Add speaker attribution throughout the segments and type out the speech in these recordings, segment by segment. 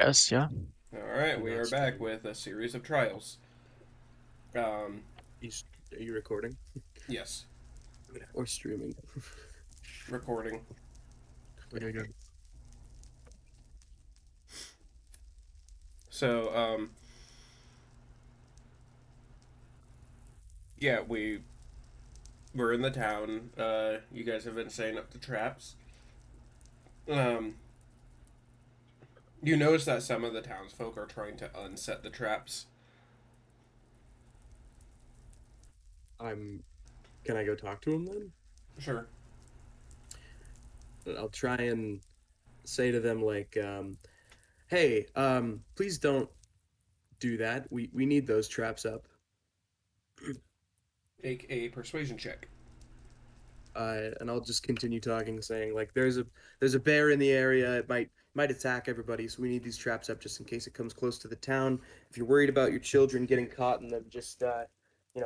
Speaker 1: guess, yeah.
Speaker 2: Alright,
Speaker 3: I'm
Speaker 2: we
Speaker 3: not
Speaker 2: are back
Speaker 3: streaming.
Speaker 2: with a series of trials. Um,
Speaker 3: You, are you recording
Speaker 2: yes,
Speaker 3: or streaming?
Speaker 2: recording.
Speaker 3: Okay, good.
Speaker 2: So, yeah, we're in the town. You guys have been setting up the traps. Um, you notice that some of the townsfolk are trying to unset the traps.
Speaker 3: I'm. Can I go talk to him then?
Speaker 2: Sure.
Speaker 3: I'll try and say to them like, "Hey, please don't do that. We need those traps up."
Speaker 2: Make a persuasion check.
Speaker 3: And I'll just continue talking, saying like, "There's a bear in the area. It might attack everybody, so we need these traps up just in case it comes close to the town. If you're worried about your children getting caught in them, just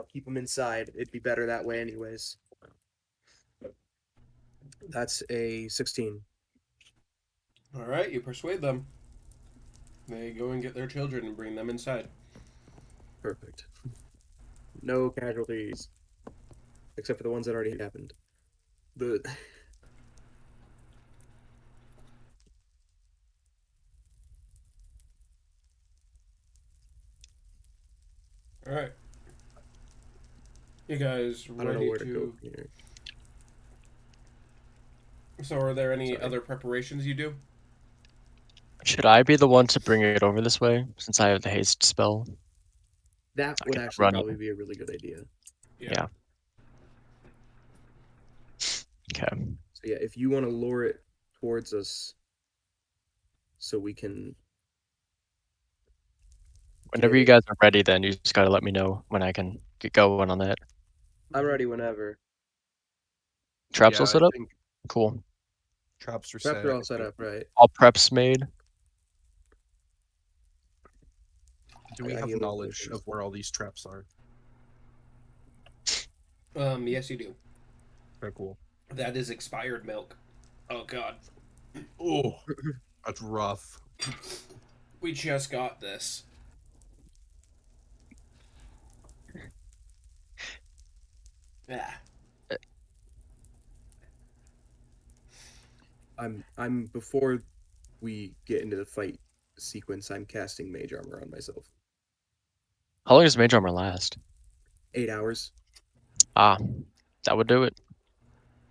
Speaker 3: keep them inside. It'd be better that way, anyways." That's a 16.
Speaker 2: Alright, you persuade them. They go and get their children and bring them inside.
Speaker 3: Perfect. No casualties, except for the ones that already happened. The
Speaker 2: Alright. You guys
Speaker 3: I don't know
Speaker 2: ready
Speaker 3: where to go
Speaker 2: to.
Speaker 3: from here.
Speaker 2: So, are there any
Speaker 3: Sorry.
Speaker 2: other preparations you do?
Speaker 1: Should I be the one to bring it over this way since I have the haste spell?
Speaker 3: That
Speaker 1: I
Speaker 3: would
Speaker 1: can
Speaker 3: actually
Speaker 1: run it.
Speaker 3: probably be a really good idea.
Speaker 2: Yeah.
Speaker 1: Yeah. Okay.
Speaker 3: So yeah, if you want to lure it towards us so we can
Speaker 1: Whenever
Speaker 3: get
Speaker 1: you
Speaker 3: it.
Speaker 1: guys are ready, then you just gotta let me know when I can get going on that.
Speaker 3: I'm ready whenever.
Speaker 1: Traps all
Speaker 4: Yeah, I
Speaker 1: set up?
Speaker 4: think
Speaker 1: Cool.
Speaker 4: traps are
Speaker 3: Traps
Speaker 4: set.
Speaker 3: are
Speaker 4: I
Speaker 3: all set
Speaker 4: think.
Speaker 3: up, right?
Speaker 1: All preps made.
Speaker 4: Do
Speaker 3: I
Speaker 4: we
Speaker 3: got
Speaker 4: have
Speaker 3: healing
Speaker 4: knowledge
Speaker 3: potions.
Speaker 4: of where all these traps are?
Speaker 2: Yes, you do.
Speaker 4: Very cool.
Speaker 2: That is expired milk. Oh, God.
Speaker 4: Oh, that's rough.
Speaker 2: We just got this. Yeah.
Speaker 3: I'm before we get into the fight sequence, I'm casting mage armor on myself.
Speaker 1: How long does mage armor last?
Speaker 3: 8 hours.
Speaker 1: Ah, that would do it.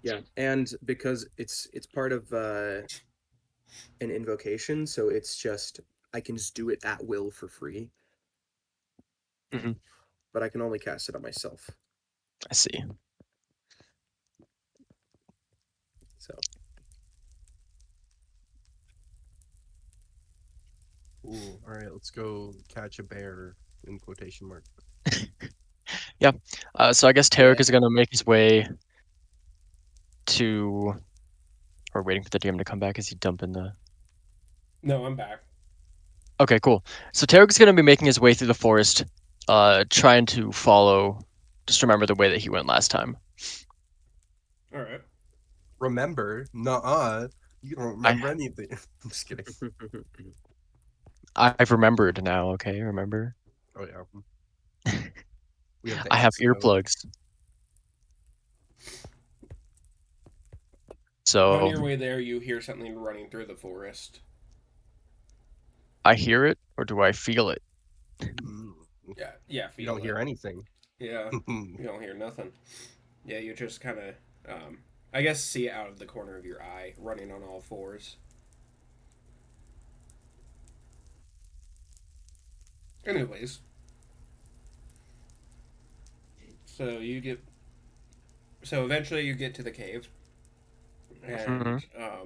Speaker 3: Yeah, and because it's part of an invocation, so it's just I can just do it at will for free,
Speaker 1: Hmm.
Speaker 3: but I can only cast it on myself.
Speaker 1: I see.
Speaker 3: So
Speaker 4: Ooh, all right, let's go catch a bear in quotation mark.
Speaker 1: Yeah. So I guess Tarek
Speaker 3: yeah,
Speaker 1: is gonna make his way to, or waiting for the DM to come back. Is he dumping the?
Speaker 2: No, I'm back.
Speaker 1: Okay, cool. So Tarek is gonna be making his way through the forest, trying to follow. Just remember the way that he went last time.
Speaker 2: Alright.
Speaker 4: Remember? Nuh-uh. You don't
Speaker 1: I
Speaker 4: remember anything. I'm just kidding.
Speaker 1: I've remembered now. Okay, remember.
Speaker 4: Oh yeah, we have the
Speaker 1: I have
Speaker 4: antidote.
Speaker 1: earplugs.
Speaker 2: On
Speaker 1: So
Speaker 2: your way there, you hear something running through the forest.
Speaker 1: I hear it, or do I feel it?
Speaker 4: Mm,
Speaker 2: Yeah, yeah,
Speaker 4: you
Speaker 2: feel
Speaker 4: don't
Speaker 2: it.
Speaker 4: hear anything.
Speaker 2: Yeah, you don't hear nothing. Yeah, you just kind of, I guess, see it out of the corner of your eye, running on all fours. Anyways, so you get, so eventually you get to the cave,
Speaker 1: Hmm.
Speaker 2: and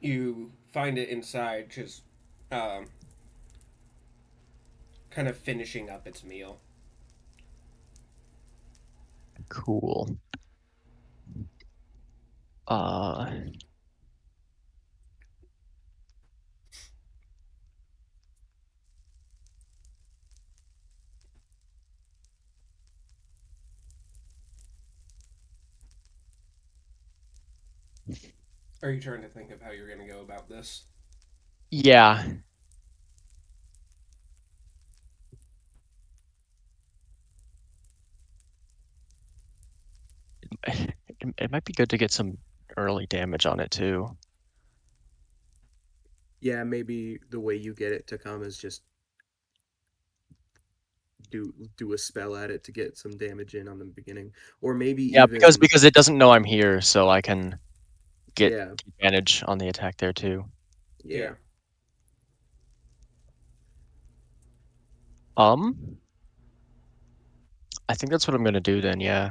Speaker 2: you find it inside, just um, kind of finishing up its meal.
Speaker 1: Cool. Uh,
Speaker 2: Are you trying to think of how you're going to go about this?
Speaker 1: Yeah. It might be good to get some early damage on it too.
Speaker 3: Yeah, maybe the way you get it to come is just do a spell at it to get some damage in on the beginning, or maybe
Speaker 1: Yeah,
Speaker 3: even
Speaker 1: because it doesn't know I'm here, so I can get
Speaker 3: yeah,
Speaker 1: advantage on the attack there too.
Speaker 3: yeah.
Speaker 1: I think that's what I'm gonna do then, yeah.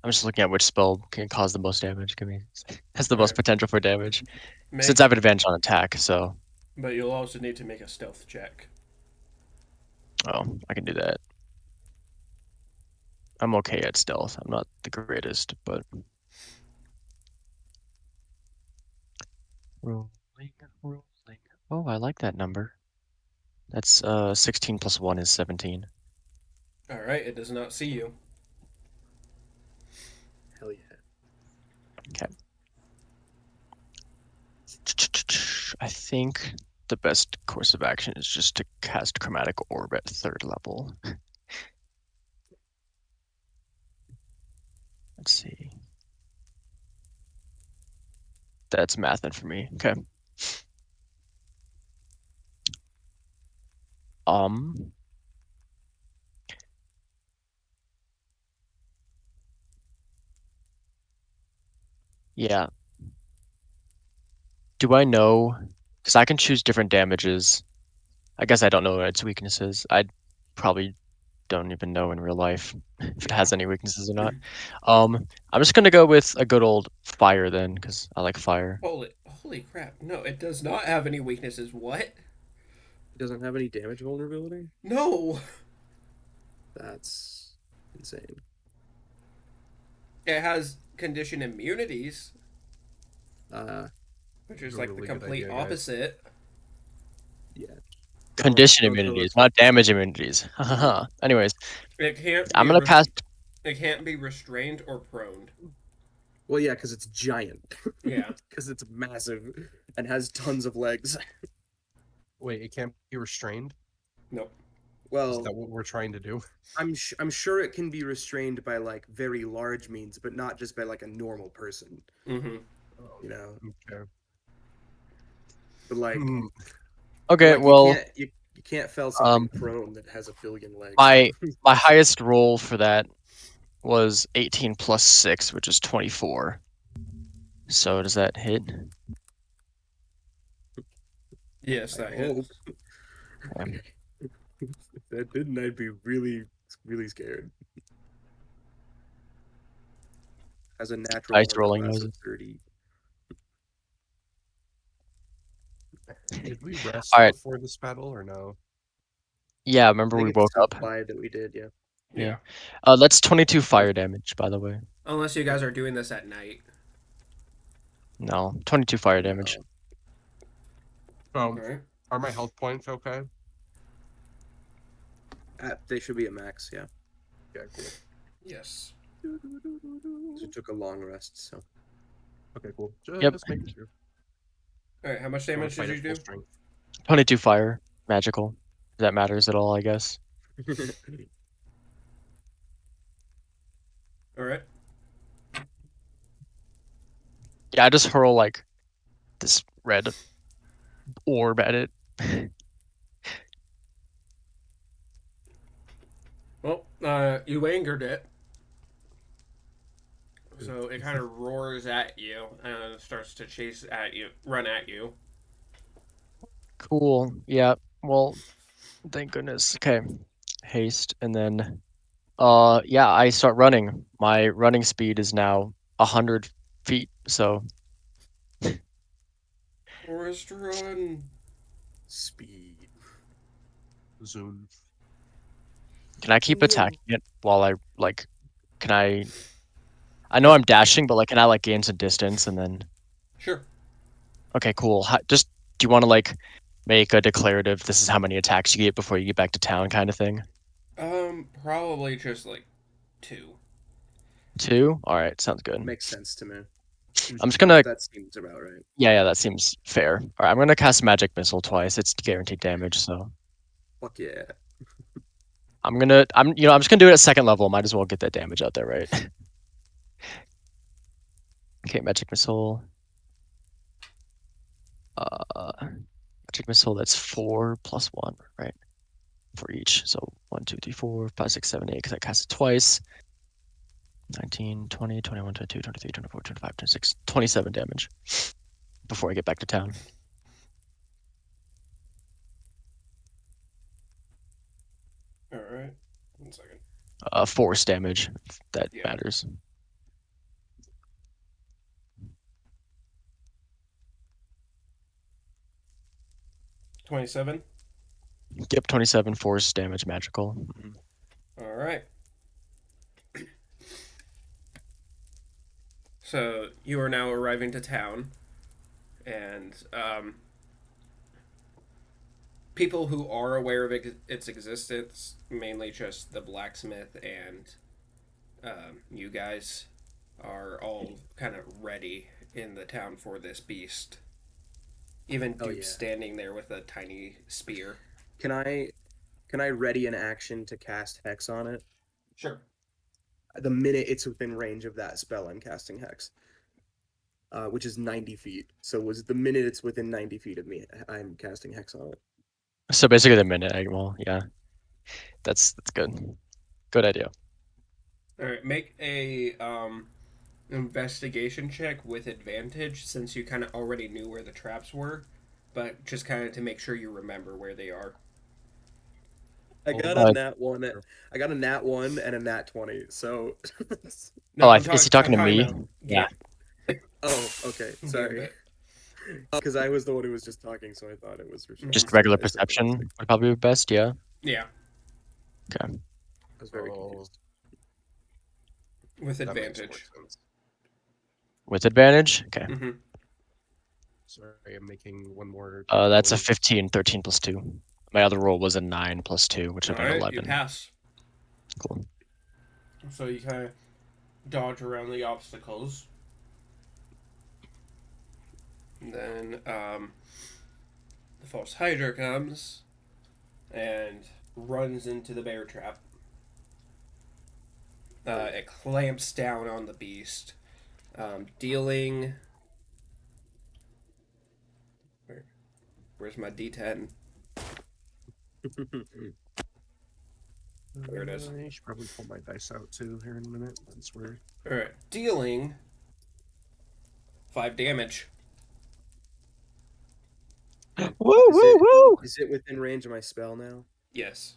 Speaker 1: I'm just looking at which spell can cause the most damage. Give me has the most
Speaker 2: Alright.
Speaker 1: potential for damage. Since
Speaker 2: Make,
Speaker 1: I have advantage on attack, so
Speaker 2: but you'll also need to make a stealth check.
Speaker 1: oh, I can do that. I'm okay at stealth. I'm not the greatest, but rolling, rolling. Oh, I like that number. That's 16 plus 1 is 17.
Speaker 2: Alright, it does not see you.
Speaker 3: Hell yeah.
Speaker 1: Okay. I think the best course of action is just to cast Chromatic Orb at 3rd level. Let's see. That's mathing for me. Okay. Um, yeah. Do I know? Because I can choose different damages. I guess I don't know its weaknesses. I probably don't even know in real life if it
Speaker 2: Yeah.
Speaker 1: has any weaknesses or not. I'm just gonna go with a good old fire then, because I like fire.
Speaker 2: Holy crap. No, it does not have any weaknesses. What?
Speaker 3: It doesn't have any damage vulnerability?
Speaker 2: No!
Speaker 3: That's insane.
Speaker 2: It has condition immunities,
Speaker 3: Uh,
Speaker 2: which is
Speaker 4: A
Speaker 2: like the
Speaker 4: really good
Speaker 2: complete
Speaker 4: idea, guys.
Speaker 2: opposite.
Speaker 3: yeah.
Speaker 1: Condition
Speaker 3: Don't tell
Speaker 1: immunities,
Speaker 3: us.
Speaker 1: not damage immunities. Anyways,
Speaker 2: It can't
Speaker 1: I'm
Speaker 2: be
Speaker 1: gonna cast.
Speaker 2: it can't be restrained or prone.
Speaker 3: Well, yeah, because it's giant.
Speaker 2: Yeah.
Speaker 3: Because it's massive and has tons of legs.
Speaker 4: Wait, it can't be restrained?
Speaker 2: Nope.
Speaker 4: Is
Speaker 3: Well,
Speaker 4: that what we're trying to do?
Speaker 3: I'm sure it can be restrained by like very large means, but not just by like a normal person.
Speaker 2: Mm-hmm.
Speaker 3: You know,
Speaker 4: Okay.
Speaker 3: but like,
Speaker 4: Hmm.
Speaker 1: Okay,
Speaker 3: like
Speaker 1: well,
Speaker 3: you can't fell something
Speaker 1: um,
Speaker 3: prone that has a billion legs.
Speaker 1: my highest roll for that was 18 plus 6, which is 24. So does that hit?
Speaker 2: Yes,
Speaker 3: I
Speaker 2: that hits.
Speaker 3: hope. If that didn't, I'd be really scared. Has a natural
Speaker 1: Dice
Speaker 3: armor
Speaker 1: rolling
Speaker 3: class of
Speaker 1: noises.
Speaker 3: 30.
Speaker 4: Did we rest
Speaker 1: All right.
Speaker 4: before this battle or no?
Speaker 1: Yeah,
Speaker 3: I
Speaker 1: remember
Speaker 3: think
Speaker 1: we
Speaker 3: it's
Speaker 1: woke
Speaker 3: still
Speaker 1: up.
Speaker 3: implied that we did, yeah.
Speaker 1: Yeah. That's 22 fire damage, by the way.
Speaker 2: Unless you guys are doing this at night.
Speaker 1: No, 22 fire damage.
Speaker 4: Oh,
Speaker 2: Alright.
Speaker 4: are my health points okay?
Speaker 3: They should be at max, yeah.
Speaker 4: Yeah, cool.
Speaker 2: Yes.
Speaker 3: 'Cause it took a long rest, so.
Speaker 4: Okay, cool. Just
Speaker 1: Yep.
Speaker 4: making sure.
Speaker 2: Alright, how much
Speaker 4: I wanna
Speaker 2: damage
Speaker 4: fight
Speaker 2: did
Speaker 4: at
Speaker 2: you
Speaker 4: full
Speaker 2: do?
Speaker 4: strength.
Speaker 1: 22 fire, magical. If that matters at all, I guess.
Speaker 2: Alright.
Speaker 1: Yeah, I just hurl like this red orb at it.
Speaker 2: Well, you angered it. So it kind of roars at you and starts to chase at you, run at you.
Speaker 1: Cool. Yeah. Well, thank goodness. Okay. Haste and then yeah, I start running. My running speed is now 100 feet. So
Speaker 2: Forest run.
Speaker 3: Speed.
Speaker 4: Zoom.
Speaker 1: can I keep
Speaker 3: Yeah.
Speaker 1: attacking it while I like can I know I'm dashing, but like can I like gain some distance and then
Speaker 2: Sure.
Speaker 1: okay, cool. Just do you want to like make a declarative this is how many attacks you get before you get back to town kind of thing?
Speaker 2: Probably just like 2.
Speaker 1: 2? All right, sounds good.
Speaker 3: Makes sense to me.
Speaker 1: I'm just gonna.
Speaker 3: That seems about right.
Speaker 1: Yeah, that seems fair. All right, I'm gonna cast Magic Missile twice. It's guaranteed damage, so
Speaker 3: Fuck yeah.
Speaker 1: I'm just gonna do it at second level. Might as well get that damage out there, right? Okay, Magic Missile. Magic Missile. That's 4+1, right? For each. So 1, 2, 3, 4, 5, 6, 7, 8. Because I cast it twice. 19, 20, 21, 22, 23, 24, 25, 26, 27 damage before I get back to town.
Speaker 2: All right. 1 second.
Speaker 1: Force damage, if that
Speaker 2: Yeah.
Speaker 1: matters.
Speaker 2: $27.
Speaker 1: Yep, 27 force damage, magical.
Speaker 2: All right. So you are now arriving to town, and people who are aware of its existence, mainly just the blacksmith and you guys, are all kind of ready in the town for this beast. Even
Speaker 3: Oh,
Speaker 2: Duke
Speaker 3: yeah.
Speaker 2: standing there with a tiny spear.
Speaker 3: Can I ready an action to cast Hex on it?
Speaker 2: Sure.
Speaker 3: The minute it's within range of that spell, I'm casting Hex. Which is 90 feet. So was the minute it's within 90 feet of me, I'm casting Hex on it.
Speaker 1: So basically the minute, well, yeah. That's good. Good idea.
Speaker 2: All right. Make a investigation check with advantage, since you kind of already knew where the traps were, but just kind of to make sure you remember where they are.
Speaker 3: I got
Speaker 1: Uh,
Speaker 3: a nat 1. I got a nat 1 and a nat 20. So
Speaker 2: No,
Speaker 1: is he talking to me?
Speaker 2: about-
Speaker 1: Yeah.
Speaker 3: Oh, okay. Sorry.
Speaker 2: Gambit.
Speaker 3: Because I was the one who was just talking, so I thought it was
Speaker 1: Just
Speaker 3: responsive.
Speaker 1: regular
Speaker 3: I still-
Speaker 1: perception would probably be best, yeah.
Speaker 2: Yeah,
Speaker 3: I was very
Speaker 4: Oh.
Speaker 3: confused.
Speaker 2: with
Speaker 4: That makes more
Speaker 2: advantage.
Speaker 4: sense.
Speaker 1: With advantage? Okay.
Speaker 2: Mm-hmm.
Speaker 4: Sorry, I'm making one more.
Speaker 1: That's a
Speaker 4: roll.
Speaker 1: 15, 13 plus 2. My other roll was a 9 plus 2, which would
Speaker 2: All
Speaker 1: have been
Speaker 2: right, you
Speaker 1: 11.
Speaker 2: pass.
Speaker 1: Cool.
Speaker 2: So you kind of dodge around the obstacles. And then the false Hydra comes and runs into the bear trap. It clamps down on the beast, dealing. Where's my D10? There it is.
Speaker 4: I should probably pull my dice out too here in a minute. That's weird.
Speaker 2: All right, dealing 5 damage.
Speaker 1: Woo,
Speaker 3: Is
Speaker 1: woo,
Speaker 3: it-
Speaker 1: woo!
Speaker 3: Is it within range of my spell now?
Speaker 2: Yes.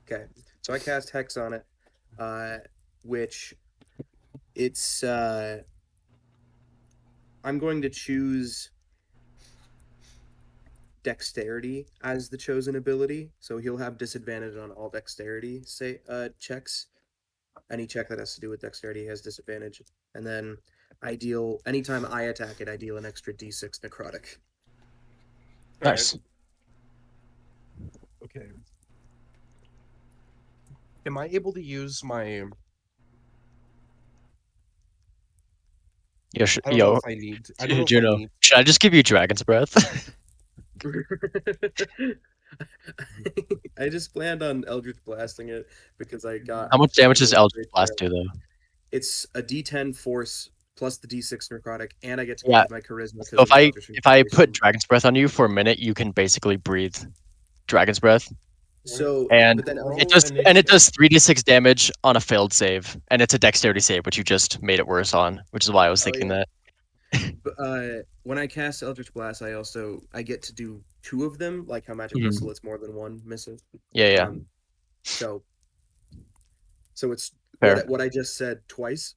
Speaker 3: Okay. So I cast Hex on it, which it's I'm going to choose Dexterity as the chosen ability, so he'll have disadvantage on all Dexterity checks. Any check that has to do with Dexterity has disadvantage, and then anytime I attack it, I deal an extra D6 necrotic.
Speaker 2: All
Speaker 1: Nice.
Speaker 2: right.
Speaker 4: Okay. Am I able to use my?
Speaker 1: Yo,
Speaker 4: I don't know
Speaker 1: yo,
Speaker 4: if I need. I don't know if I
Speaker 1: Juno,
Speaker 4: need.
Speaker 1: should I just give you Dragon's Breath?
Speaker 3: I just planned on Eldritch blasting it because I got.
Speaker 1: How much damage does
Speaker 3: really
Speaker 1: Eldritch
Speaker 3: great
Speaker 1: Blast
Speaker 3: there.
Speaker 1: do, though?
Speaker 3: It's a D10 force plus the D6 necrotic, and I get to
Speaker 1: Yeah.
Speaker 3: use my charisma.
Speaker 1: So if I put
Speaker 3: Inspiration.
Speaker 1: Dragon's Breath on you for a minute, you can basically breathe Dragon's Breath.
Speaker 3: So,
Speaker 1: And
Speaker 3: but then
Speaker 2: Roll
Speaker 3: Eldritch,
Speaker 1: it does 3d6 damage on a failed save, and it's a dexterity save, which you just made it worse on, which is why I was
Speaker 3: Oh,
Speaker 1: thinking
Speaker 3: yeah.
Speaker 1: that.
Speaker 3: When I cast Eldritch Blast, I get to do 2 of them, like how Magic
Speaker 1: Mhm.
Speaker 3: Missile it's more than one missile.
Speaker 1: Yeah.
Speaker 3: So it's
Speaker 1: Fair.
Speaker 3: what I just said twice.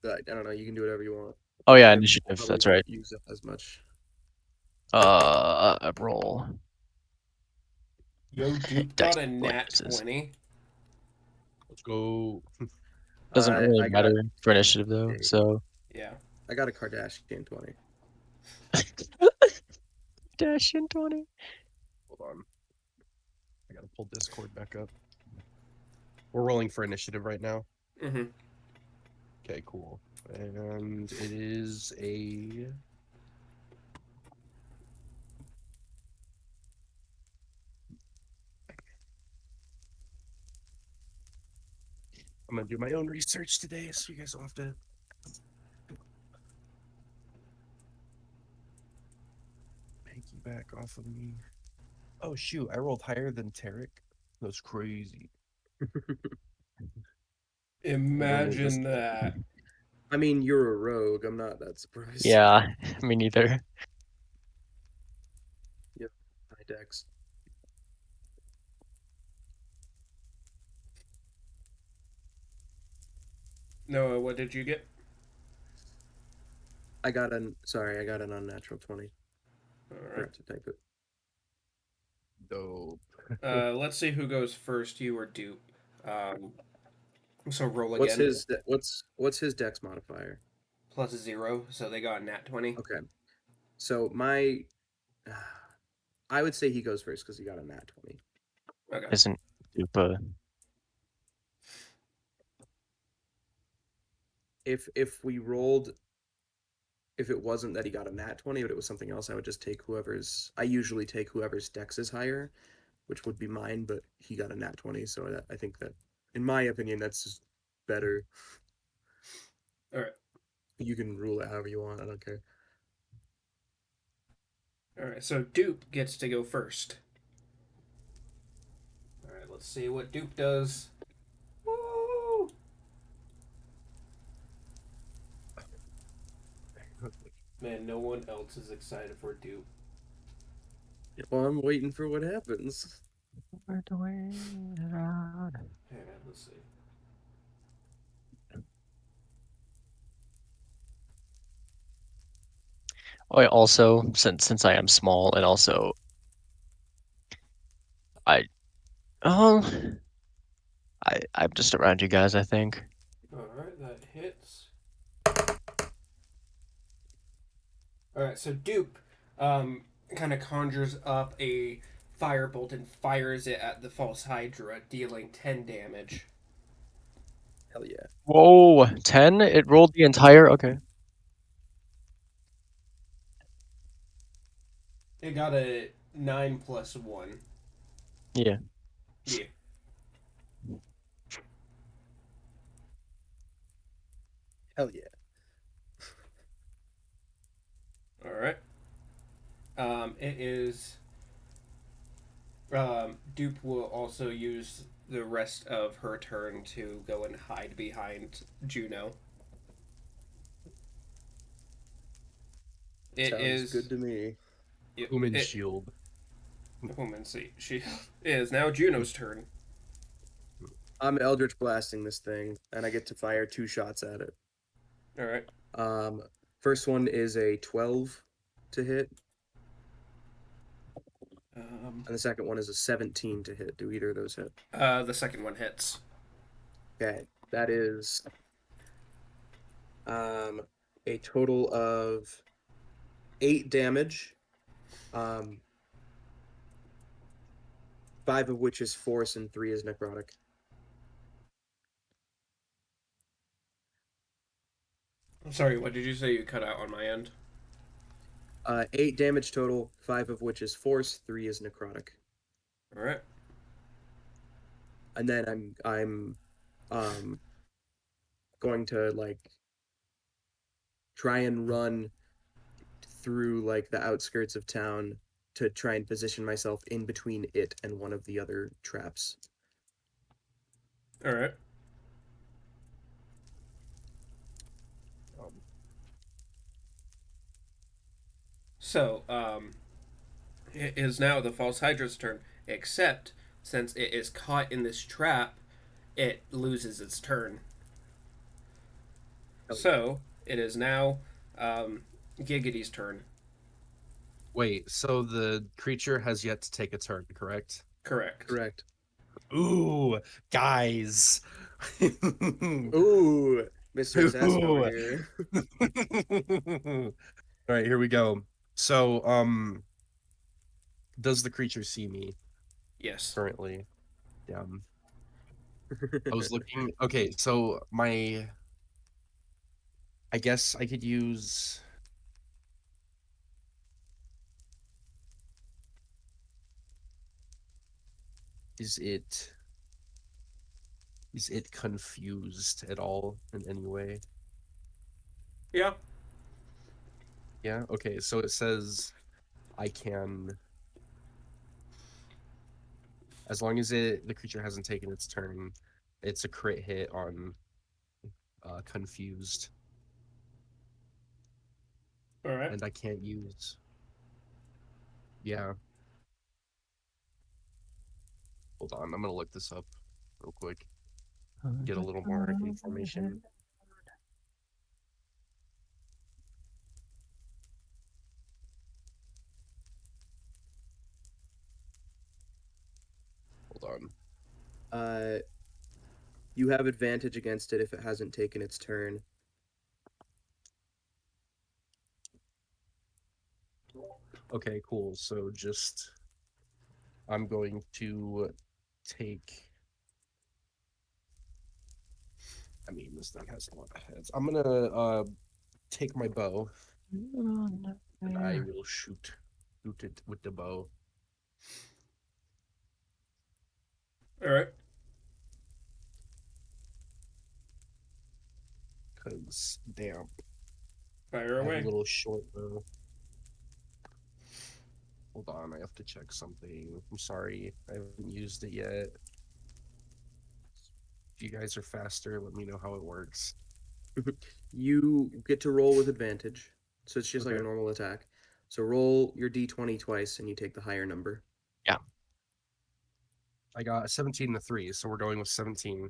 Speaker 3: But I don't know. You can do whatever you want.
Speaker 1: Oh yeah,
Speaker 3: I
Speaker 1: initiative.
Speaker 3: probably
Speaker 1: That's
Speaker 3: won't
Speaker 1: right.
Speaker 3: Use it as much.
Speaker 1: Roll.
Speaker 2: Yo, Duke
Speaker 1: Dex
Speaker 2: got a nat
Speaker 1: bonuses.
Speaker 2: 20.
Speaker 4: Let's go.
Speaker 1: Doesn't really
Speaker 3: I got
Speaker 1: matter for initiative though.
Speaker 3: a-
Speaker 1: So
Speaker 2: Yeah.
Speaker 3: I got a Kardashian 20.
Speaker 1: dash in 20.
Speaker 4: Hold on. I gotta pull Discord back up. We're rolling for initiative right now.
Speaker 2: Mm-hmm.
Speaker 4: Okay, cool. And it is a. I'm gonna do my own research today, so you guys don't have to. Piggyback off of me. Oh shoot! I rolled higher than Tarek. That's crazy.
Speaker 2: Imagine that.
Speaker 3: I mean, you're a rogue. I'm not that surprised.
Speaker 1: Yeah, me neither.
Speaker 3: High dex.
Speaker 2: Noah, what did you get?
Speaker 3: I got an unnatural 20.
Speaker 2: All right.
Speaker 3: Forgot to type it.
Speaker 4: Dope.
Speaker 2: Let's see who goes first, you or Dupe. So roll again.
Speaker 3: What's his dex modifier?
Speaker 2: Plus 0, so they got a nat 20.
Speaker 3: Okay. So my I would say he goes first because he got a nat 20.
Speaker 2: Okay.
Speaker 1: Isn't Dupa?
Speaker 3: If we rolled, if it wasn't that he got a nat 20, but it was something else, I would just take I usually take whoever's dex is higher, which would be mine, but he got a nat 20, so I think that, in my opinion, that's just better.
Speaker 2: All right.
Speaker 3: You can rule it however you want. I don't care.
Speaker 2: All right. So Dupe gets to go first. All right. Let's see what Dupe does. Woo! Man, no one else is excited for Dupe.
Speaker 3: Well, I'm waiting for what happens.
Speaker 2: Hang on. Let's see.
Speaker 1: Oh, I also since I am small and also I I'm just around you guys, I think.
Speaker 2: All right. That hits. All right. So Dupe, kind of conjures up a firebolt and fires it at the false Hydra, dealing 10 damage.
Speaker 3: Hell yeah.
Speaker 1: Whoa, 10? It rolled the entire. Okay.
Speaker 2: It got a 9 plus 1.
Speaker 1: Yeah.
Speaker 2: Yeah.
Speaker 3: Hell yeah.
Speaker 2: All right. It is. Dupe will also use the rest of her turn to go and hide behind Juno. It
Speaker 3: Sounds
Speaker 2: is
Speaker 3: good to me.
Speaker 4: Human
Speaker 2: it,
Speaker 4: shield.
Speaker 2: Woman, see, she it is now Juno's turn.
Speaker 3: I'm Eldritch blasting this thing, and I get to fire 2 shots at it.
Speaker 2: All right.
Speaker 3: First one is a 12 to hit, and the second one is a 17 to hit. Do either of those hit?
Speaker 2: The second one hits.
Speaker 3: Okay, that is a total of 8 damage. 5 of which is force and 3 is necrotic.
Speaker 2: I'm sorry. What did you say? You cut out on my end.
Speaker 3: 8 damage total, 5 of which is force, 3 is necrotic.
Speaker 2: All right.
Speaker 3: And then I'm going to like try and run through like the outskirts of town to try and position myself in between it and one of the other traps.
Speaker 2: All right. So, it is now the false Hydra's turn, except since it is caught in this trap, it loses its turn. So, it is now Giggity's turn.
Speaker 4: Wait, so the creature has yet to take a turn, correct?
Speaker 2: Correct.
Speaker 3: Correct.
Speaker 4: Ooh, guys.
Speaker 3: Ooh, Mr. Assassin over here.
Speaker 4: All right, here we go. So, does the creature see me
Speaker 2: Yes.
Speaker 4: currently? Yeah. I was looking. Okay, so my. I guess I could use. Is it. Is it confused at all in any way?
Speaker 2: Yeah.
Speaker 4: Yeah. Okay. So it says I can, as long as the creature hasn't taken its turn, it's a crit hit on confused,
Speaker 2: All right.
Speaker 4: and I can't use. Yeah. Hold on. I'm gonna look this up real quick. Get a little more information. Hold on.
Speaker 3: You have advantage against it if it hasn't taken its turn.
Speaker 4: Okay, cool. So just I'm going to take. I mean, this thing has a lot of heads. I'm gonna take my bow and I will shoot it with the bow.
Speaker 2: All right.
Speaker 4: Cause damn,
Speaker 2: Fire
Speaker 4: I have a
Speaker 2: away.
Speaker 4: little short bow. Hold on, I have to check something. I'm sorry, I haven't used it yet. If you guys are faster, let me know how it works.
Speaker 3: You get to roll with advantage, so it's just like a
Speaker 4: Okay.
Speaker 3: normal attack. So roll your d20 twice, and you take the higher number.
Speaker 4: I got a 17 to 3, so we're going with 17.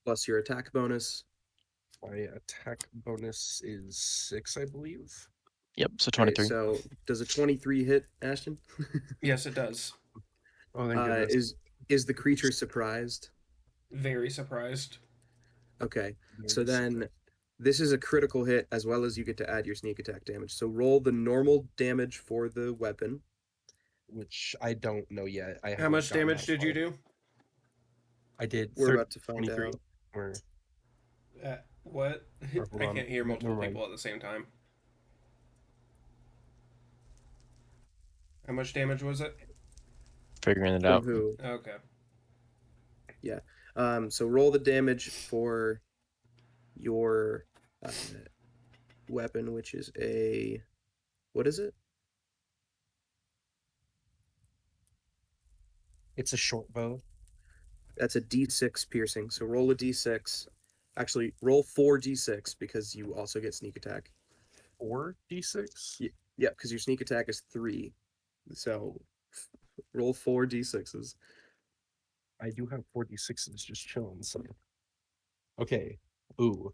Speaker 3: Plus your attack bonus.
Speaker 4: My attack bonus is 6, I believe.
Speaker 1: Yep, so
Speaker 3: Okay,
Speaker 1: 23.
Speaker 3: so does a 23 hit, Ashton?
Speaker 2: Yes, it does.
Speaker 4: Oh, thank goodness.
Speaker 3: Is the creature surprised?
Speaker 2: Very surprised.
Speaker 3: Okay, so
Speaker 4: Very
Speaker 3: then
Speaker 4: surprised.
Speaker 3: this is a critical hit as well as you get to add your sneak attack damage. So roll the normal damage for the weapon.
Speaker 4: Which I don't know yet. I
Speaker 2: How
Speaker 4: haven't
Speaker 2: much
Speaker 4: gotten
Speaker 2: damage
Speaker 4: that
Speaker 2: did you
Speaker 4: far.
Speaker 2: do?
Speaker 4: I did
Speaker 3: We're
Speaker 4: 30,
Speaker 3: about to find
Speaker 4: 23.
Speaker 3: out.
Speaker 4: Or,
Speaker 2: What?
Speaker 4: or hold
Speaker 2: I
Speaker 4: on.
Speaker 2: can't hear
Speaker 4: Never
Speaker 2: multiple
Speaker 4: mind.
Speaker 2: people at the same time. How much damage was it?
Speaker 1: Figuring it
Speaker 3: From
Speaker 1: out.
Speaker 3: who?
Speaker 2: Okay.
Speaker 3: Yeah. So roll the damage for your weapon, which is a what is it?
Speaker 4: It's a short bow.
Speaker 3: That's a D6 piercing. So roll a D6. Actually, roll 4d6 because you also get sneak attack.
Speaker 4: 4d6?
Speaker 3: Yeah, because your sneak attack is 3. So roll 4d6s.
Speaker 4: I do have 4d6s just chilling. So. Okay. Ooh.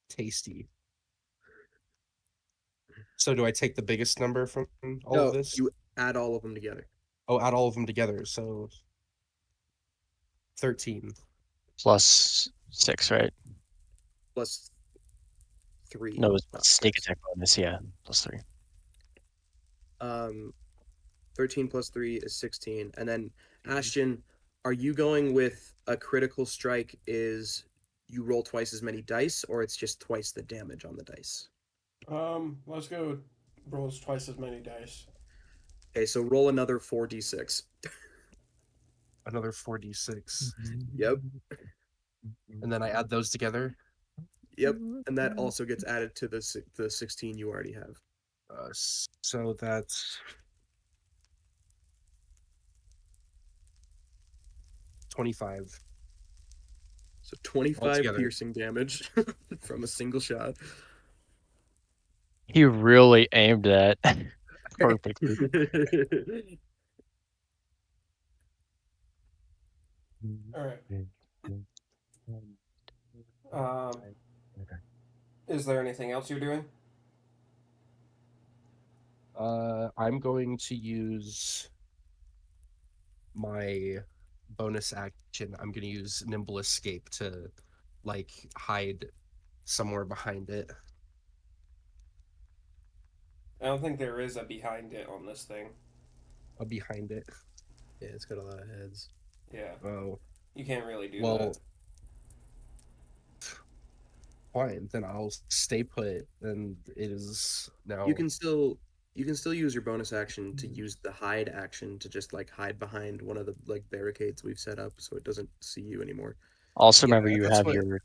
Speaker 4: Tasty. So do I take the biggest number from all of
Speaker 3: No,
Speaker 4: this?
Speaker 3: you add all of them together.
Speaker 4: Oh, add all of them together. So 13.
Speaker 1: Plus 6, right?
Speaker 3: Plus 3.
Speaker 1: No, it's
Speaker 3: Not
Speaker 1: sneak
Speaker 3: 6.
Speaker 1: attack bonus, yeah. Plus 3.
Speaker 3: 13 plus 3 is 16. And then, Ashton, are you going with a critical strike is you roll twice as many dice, or it's just twice the damage on the dice?
Speaker 2: Let's go. Rolls twice as many dice.
Speaker 3: Okay, so roll another 4d6.
Speaker 4: Another 4d6.
Speaker 3: Yep,
Speaker 4: And then I add those together.
Speaker 3: yep. And that also gets added to the 16 you already have.
Speaker 4: So that's 25
Speaker 3: So 25
Speaker 4: altogether.
Speaker 3: piercing damage from a single shot.
Speaker 1: He really aimed that perfectly.
Speaker 2: All right. Is there anything else you're doing?
Speaker 4: I'm going to use my bonus action. I'm going to use Nimble Escape to like hide somewhere behind it.
Speaker 2: I don't think there is a behind it on this thing.
Speaker 4: Behind it.
Speaker 3: Yeah, it's got a lot of heads.
Speaker 2: Yeah,
Speaker 4: Oh,
Speaker 2: you can't really do
Speaker 4: well,
Speaker 2: that.
Speaker 4: fine. Then I'll stay put. And it is now.
Speaker 3: You can still use your bonus action to use the hide action to just like hide behind one of the like barricades we've set up so it doesn't see you anymore.
Speaker 1: Also,
Speaker 4: Yeah,
Speaker 1: remember you
Speaker 4: that's
Speaker 1: have
Speaker 4: what-
Speaker 1: your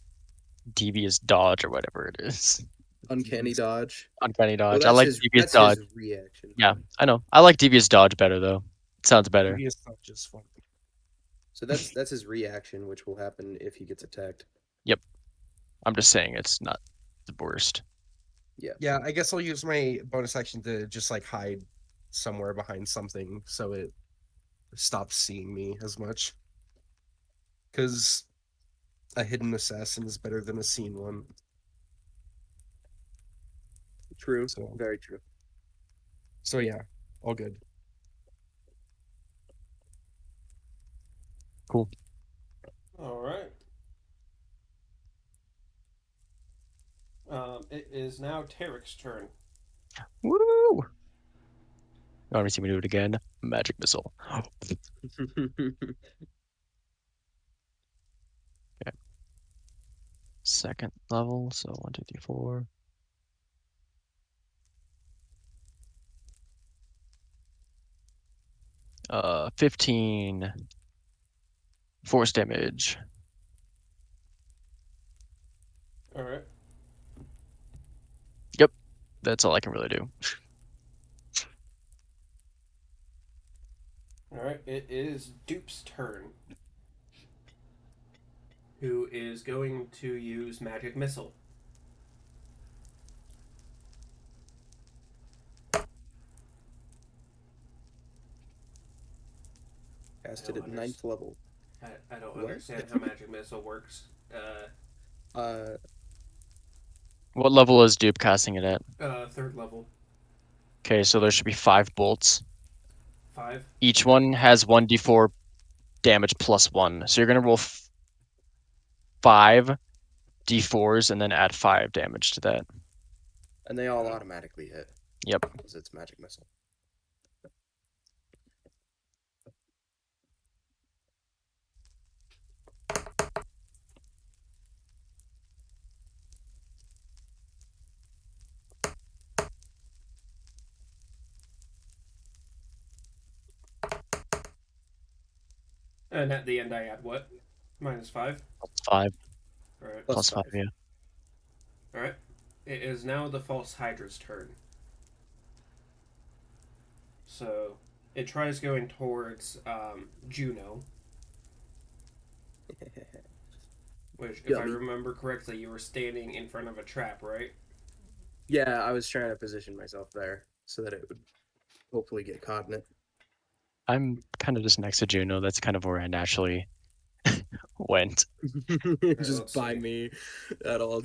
Speaker 1: devious dodge or whatever it is.
Speaker 3: Uncanny dodge.
Speaker 1: Uncanny
Speaker 3: Well,
Speaker 1: dodge. I like devious dodge.
Speaker 3: his reaction.
Speaker 1: Yeah, I know. I like devious dodge better though. It sounds better.
Speaker 4: Previous stuff just fun.
Speaker 3: So that's his reaction, which will happen if he gets attacked.
Speaker 1: I'm just saying it's not the worst.
Speaker 4: Yeah, I guess I'll use my bonus action to just like hide somewhere behind something so it stops seeing me as much. Because a hidden assassin is better than a seen one.
Speaker 3: True.
Speaker 4: So-
Speaker 3: Very true.
Speaker 4: So yeah, all good.
Speaker 1: Cool.
Speaker 2: All right. It is now Tarek's turn.
Speaker 1: Woo! You want to see me do it again? Magic missile. Second level, so 1, 2, 3, 4. Uh, 15 force damage.
Speaker 2: All right.
Speaker 1: That's all I can really do.
Speaker 2: All right. It is Dupe's turn. Who is going to use magic missile?
Speaker 3: Casted at 9th level.
Speaker 2: I don't
Speaker 3: What?
Speaker 2: understand how magic missile works.
Speaker 1: What level is Dupe casting it at?
Speaker 2: Third level.
Speaker 1: Okay, so there should be 5 bolts.
Speaker 2: 5.
Speaker 1: Each one has 1d4 damage plus 1. So you're gonna roll 5 d4s and then add 5 damage to that.
Speaker 3: And they all automatically hit.
Speaker 1: Yep.
Speaker 3: Because it's magic missile.
Speaker 2: And at the end, I add what? -5.
Speaker 1: 5
Speaker 2: All right.
Speaker 1: plus 5, yeah.
Speaker 2: All right. It is now the false Hydra's turn. So it tries going towards Juno, which, if I
Speaker 3: Yummy.
Speaker 2: remember correctly, you were standing in front of a trap, right?
Speaker 3: Yeah, I was trying to position myself there so that it would hopefully get caught in it.
Speaker 1: I'm kind of just next to Juno. That's kind of where I naturally went.
Speaker 2: let's
Speaker 3: Just by
Speaker 2: see.
Speaker 3: me at all.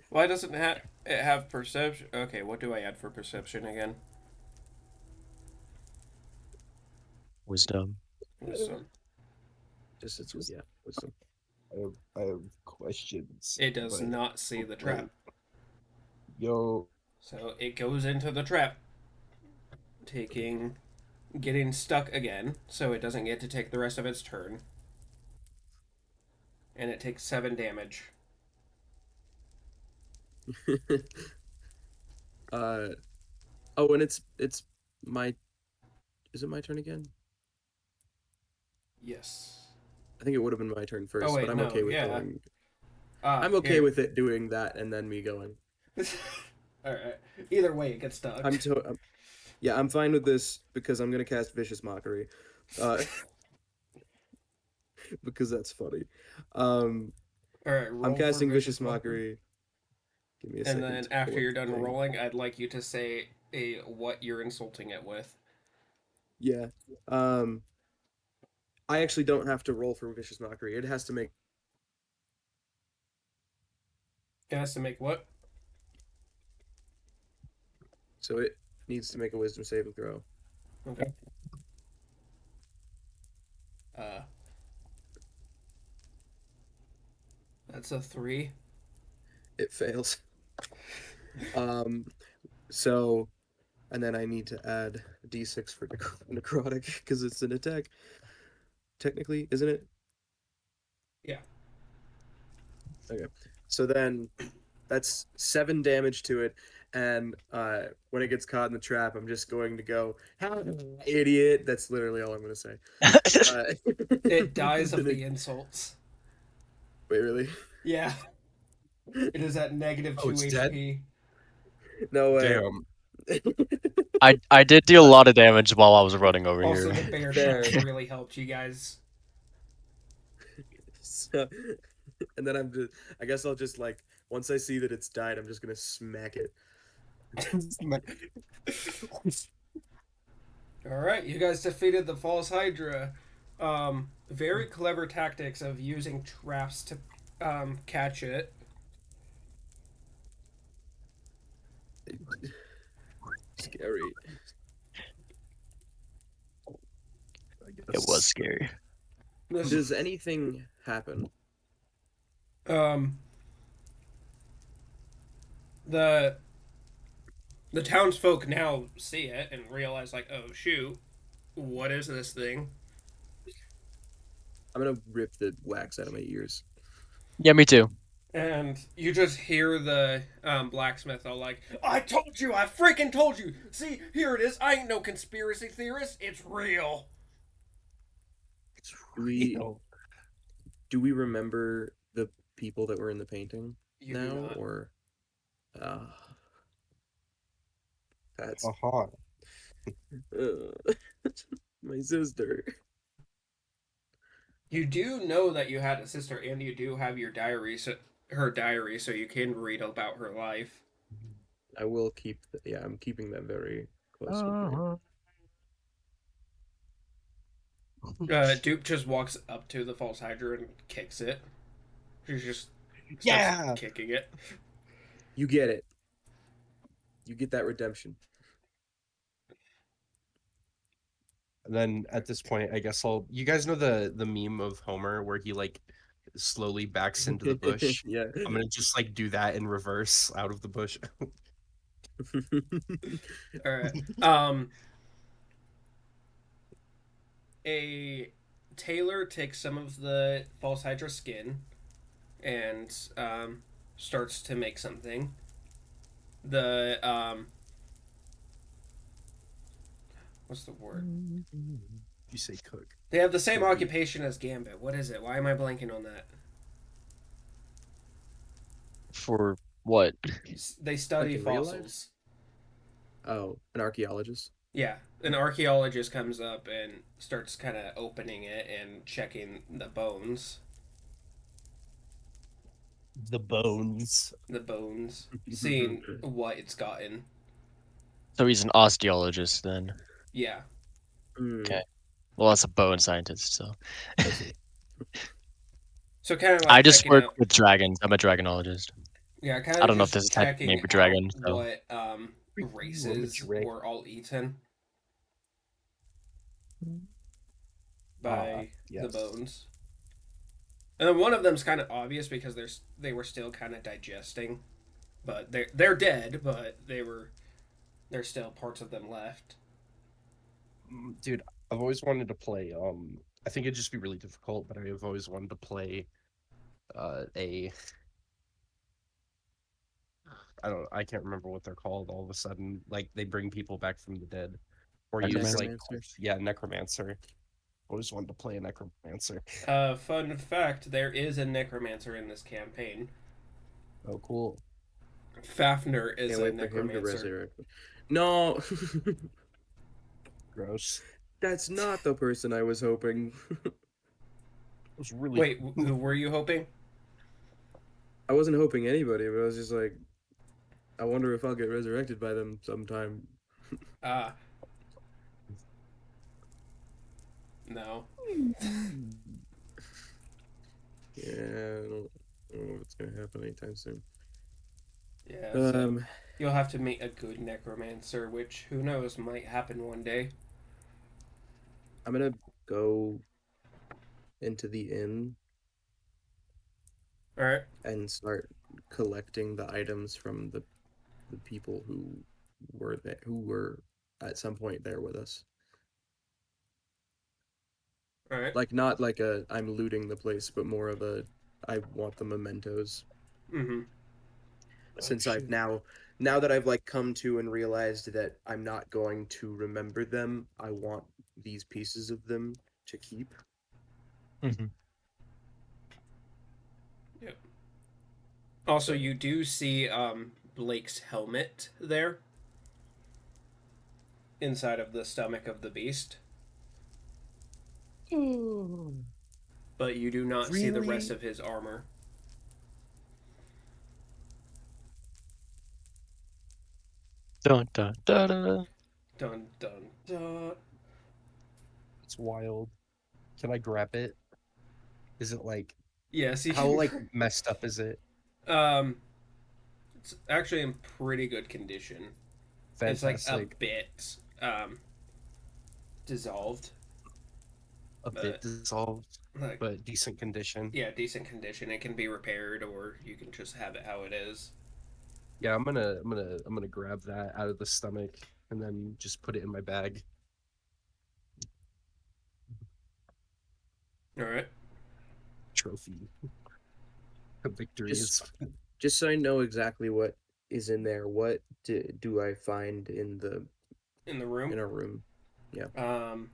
Speaker 2: Why doesn't it have perception? Okay, what do I add for perception again?
Speaker 1: Wisdom.
Speaker 2: Wisdom.
Speaker 3: Just it's yeah, wisdom.
Speaker 4: I have questions.
Speaker 2: It does
Speaker 4: but-
Speaker 2: not see the trap.
Speaker 4: Yo,
Speaker 2: So it goes into the trap, getting stuck again, so it doesn't get to take the rest of its turn. And it takes 7 damage.
Speaker 3: Oh, and it's my is it my turn again?
Speaker 2: Yes.
Speaker 3: I think it would have been my turn first,
Speaker 2: wait,
Speaker 3: but I'm
Speaker 2: no,
Speaker 3: okay with
Speaker 2: yeah.
Speaker 3: going. I'm okay with it doing that and then me going.
Speaker 2: Alright. Either way, it gets stuck.
Speaker 3: Yeah, I'm fine with this because I'm gonna cast Vicious Mockery, because that's funny.
Speaker 2: Alright,
Speaker 3: I'm casting Vicious Mockery. Give me a second.
Speaker 2: And then
Speaker 3: to
Speaker 2: after
Speaker 3: pull up
Speaker 2: you're
Speaker 3: the
Speaker 2: done
Speaker 3: thing.
Speaker 2: rolling, I'd like you to say what you're insulting it with.
Speaker 3: Yeah. I actually don't have to roll for Vicious Mockery. It has to make.
Speaker 2: It has to make what?
Speaker 3: So it needs to make a Wisdom saving throw.
Speaker 2: Okay. That's a 3.
Speaker 3: It fails. So, and then I need to add a d6 for necrotic because it's an attack. Technically, isn't it?
Speaker 2: Yeah.
Speaker 3: Okay. So then that's 7 damage to it. And when it gets caught in the trap, I'm just going to go, "Ha, idiot." That's literally all I'm going to say.
Speaker 2: It dies of
Speaker 3: Then
Speaker 2: the insults.
Speaker 3: Wait, really?
Speaker 2: Yeah, it is at negative
Speaker 4: Oh,
Speaker 2: 2
Speaker 4: it's dead?
Speaker 2: HP.
Speaker 3: No way.
Speaker 4: Damn.
Speaker 1: I did deal a lot of damage while I was running over
Speaker 2: Also,
Speaker 1: here.
Speaker 2: the bear
Speaker 3: Fair.
Speaker 2: shots really helped you guys.
Speaker 3: So, and then I guess I'll just like, once I see that it's died, I'm just going to smack it.
Speaker 2: All right, you guys defeated the false hydra. Very clever tactics of using traps to catch it.
Speaker 3: Scary.
Speaker 1: It was scary.
Speaker 3: Does anything happen?
Speaker 2: Um, the the townsfolk now see it and realize like, oh shoot, what is this thing?
Speaker 3: I'm gonna rip the wax out of my ears.
Speaker 1: Yeah, me too.
Speaker 2: And you just hear the blacksmith all like, I told you, I freaking told you. See, here it is. I ain't no conspiracy theorist. It's real.
Speaker 3: Do we remember the people that were in the painting
Speaker 2: You do
Speaker 3: now,
Speaker 2: not.
Speaker 3: or uh, that's
Speaker 4: Uh-huh.
Speaker 3: my sister.
Speaker 2: You do know that you had a sister, and you do have your diary, her diary, so you can read about her life.
Speaker 3: I will keep. Yeah, I'm keeping that very close with me.
Speaker 2: Dupe just walks up to the false hydra and kicks it. She just starts
Speaker 4: Yeah.
Speaker 2: kicking it.
Speaker 3: You get it. You get that redemption.
Speaker 4: And then at this point, I guess you guys know the meme of Homer where he like slowly backs into the bush?
Speaker 3: Yeah.
Speaker 4: I'm gonna just like do that in reverse out of the bush.
Speaker 2: All right. A tailor takes some of the false hydra skin and starts to make something. The what's the word?
Speaker 4: You say cook.
Speaker 2: They have the same
Speaker 3: Cookie.
Speaker 2: occupation as Gambit. What is it? Why am I blanking on that?
Speaker 1: For what?
Speaker 2: They study
Speaker 3: Like in real life?
Speaker 2: fossils.
Speaker 3: Oh, an archaeologist.
Speaker 2: Yeah, an archaeologist comes up and starts kind of opening it and checking the bones.
Speaker 4: The bones.
Speaker 2: Seeing what it's gotten.
Speaker 1: So he's an osteologist then.
Speaker 2: Yeah.
Speaker 3: Mm,
Speaker 1: Okay. Well, that's a bone scientist, so.
Speaker 3: I see.
Speaker 2: So kind of like
Speaker 1: I just
Speaker 2: checking
Speaker 1: work
Speaker 2: out.
Speaker 1: with dragons. I'm a dragonologist.
Speaker 2: Yeah, kind
Speaker 1: I
Speaker 2: of
Speaker 1: don't know if
Speaker 2: just
Speaker 1: this is technically
Speaker 2: checking
Speaker 1: named for dragon,
Speaker 2: out
Speaker 1: so.
Speaker 2: what races
Speaker 4: drake.
Speaker 2: were all eaten by the
Speaker 4: yes.
Speaker 2: bones. And then one of them's kind of obvious because they were still kind of digesting, but they're dead, but there's still parts of them left.
Speaker 4: Dude, I've always wanted to play I think it'd just be really difficult, but I've always wanted to play I can't remember what they're called all of a sudden. Like they bring people back from the dead. Or use like
Speaker 3: Necromancer.
Speaker 4: necromancer. Always wanted to play a necromancer.
Speaker 2: Fun fact: there is a necromancer in this campaign.
Speaker 4: Oh cool.
Speaker 2: Fafnir is
Speaker 3: Can't
Speaker 2: a
Speaker 3: wait for him to
Speaker 2: necromancer.
Speaker 3: resurrect me. No,
Speaker 4: Gross.
Speaker 3: that's not the person I was hoping.
Speaker 4: It was really
Speaker 2: Wait, who were you hoping?
Speaker 3: I wasn't hoping anybody, but I was just like, I wonder if I'll get resurrected by them sometime.
Speaker 2: No.
Speaker 3: Yeah, I don't know if it's gonna happen anytime soon.
Speaker 2: Yeah. So you'll have to meet a good necromancer, which who knows might happen one day.
Speaker 3: I'm gonna go into the inn
Speaker 2: All right.
Speaker 3: and start collecting the items from the people who were there, who were at some point there with us.
Speaker 2: All right.
Speaker 3: Like not like a I'm looting the place, but more of a I want the mementos.
Speaker 2: Mm-hmm.
Speaker 3: Since
Speaker 1: Oh,
Speaker 3: I've
Speaker 1: shoot.
Speaker 3: now that I've like come to and realized that I'm not going to remember them, I want these pieces of them to keep.
Speaker 1: Mhm.
Speaker 2: Yep. Also,
Speaker 3: So
Speaker 2: you do see Blake's helmet there inside of the stomach of the beast, but you do not see the rest
Speaker 4: Really?
Speaker 2: of his armor.
Speaker 1: Dun dun dun dun.
Speaker 2: Dun dun dun.
Speaker 4: It's wild. Can I grab it? Is it like
Speaker 2: Yes, you
Speaker 4: how
Speaker 2: can.
Speaker 4: like messed up is it?
Speaker 2: um, it's actually in pretty good condition. It's like a
Speaker 4: Fantastic.
Speaker 2: bit dissolved,
Speaker 4: A bit
Speaker 2: but
Speaker 4: dissolved,
Speaker 2: like
Speaker 4: but decent condition.
Speaker 2: yeah, decent condition. It can be repaired, or you can just have it how it is.
Speaker 4: Yeah, I'm gonna grab that out of the stomach and then just put it in my bag.
Speaker 2: All right.
Speaker 4: Trophy. A victory
Speaker 3: just
Speaker 4: is
Speaker 3: just so I know exactly what is in there, what do I find in the
Speaker 2: In the room,
Speaker 3: in a room? Yeah.
Speaker 2: um,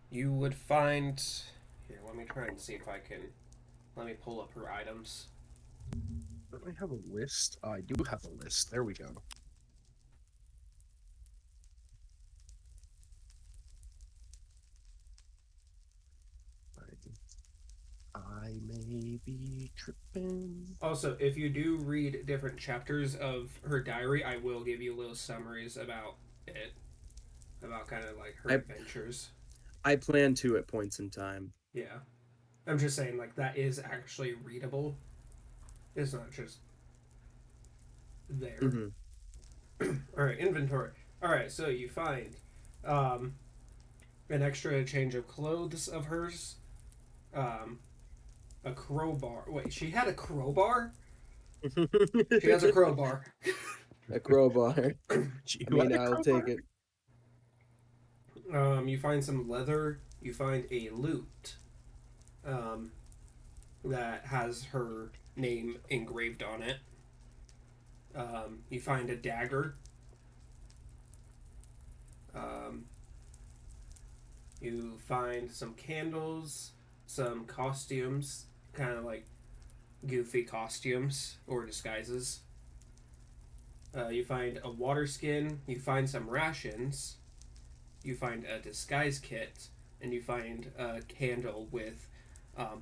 Speaker 2: you would find. Here, let me try and see if I can. Let me pull up her items.
Speaker 4: do I have a list? I do have a list. There we go. I may be tripping.
Speaker 2: Also, if you do read different chapters of her diary, I will give you little summaries about it, about kind of like her
Speaker 3: I
Speaker 2: adventures.
Speaker 3: I plan to at points in time.
Speaker 2: Yeah, I'm just saying like that is actually readable. It's not just there.
Speaker 3: Hmm.
Speaker 2: All right, inventory. All right, so you find um, an extra change of clothes of hers, um, a crowbar. Wait, she had a crowbar? She has a crowbar.
Speaker 3: A crowbar.
Speaker 4: Gee,
Speaker 3: I
Speaker 4: who had
Speaker 3: mean,
Speaker 4: a
Speaker 3: I'll
Speaker 4: crowbar?
Speaker 3: take it.
Speaker 2: You find some leather. You find a lute um, that has her name engraved on it. You find a dagger. Um, you find some candles, some costumes, kind of like goofy costumes or disguises. You find a water skin. You find some rations. You find a disguise kit, and you find a candle with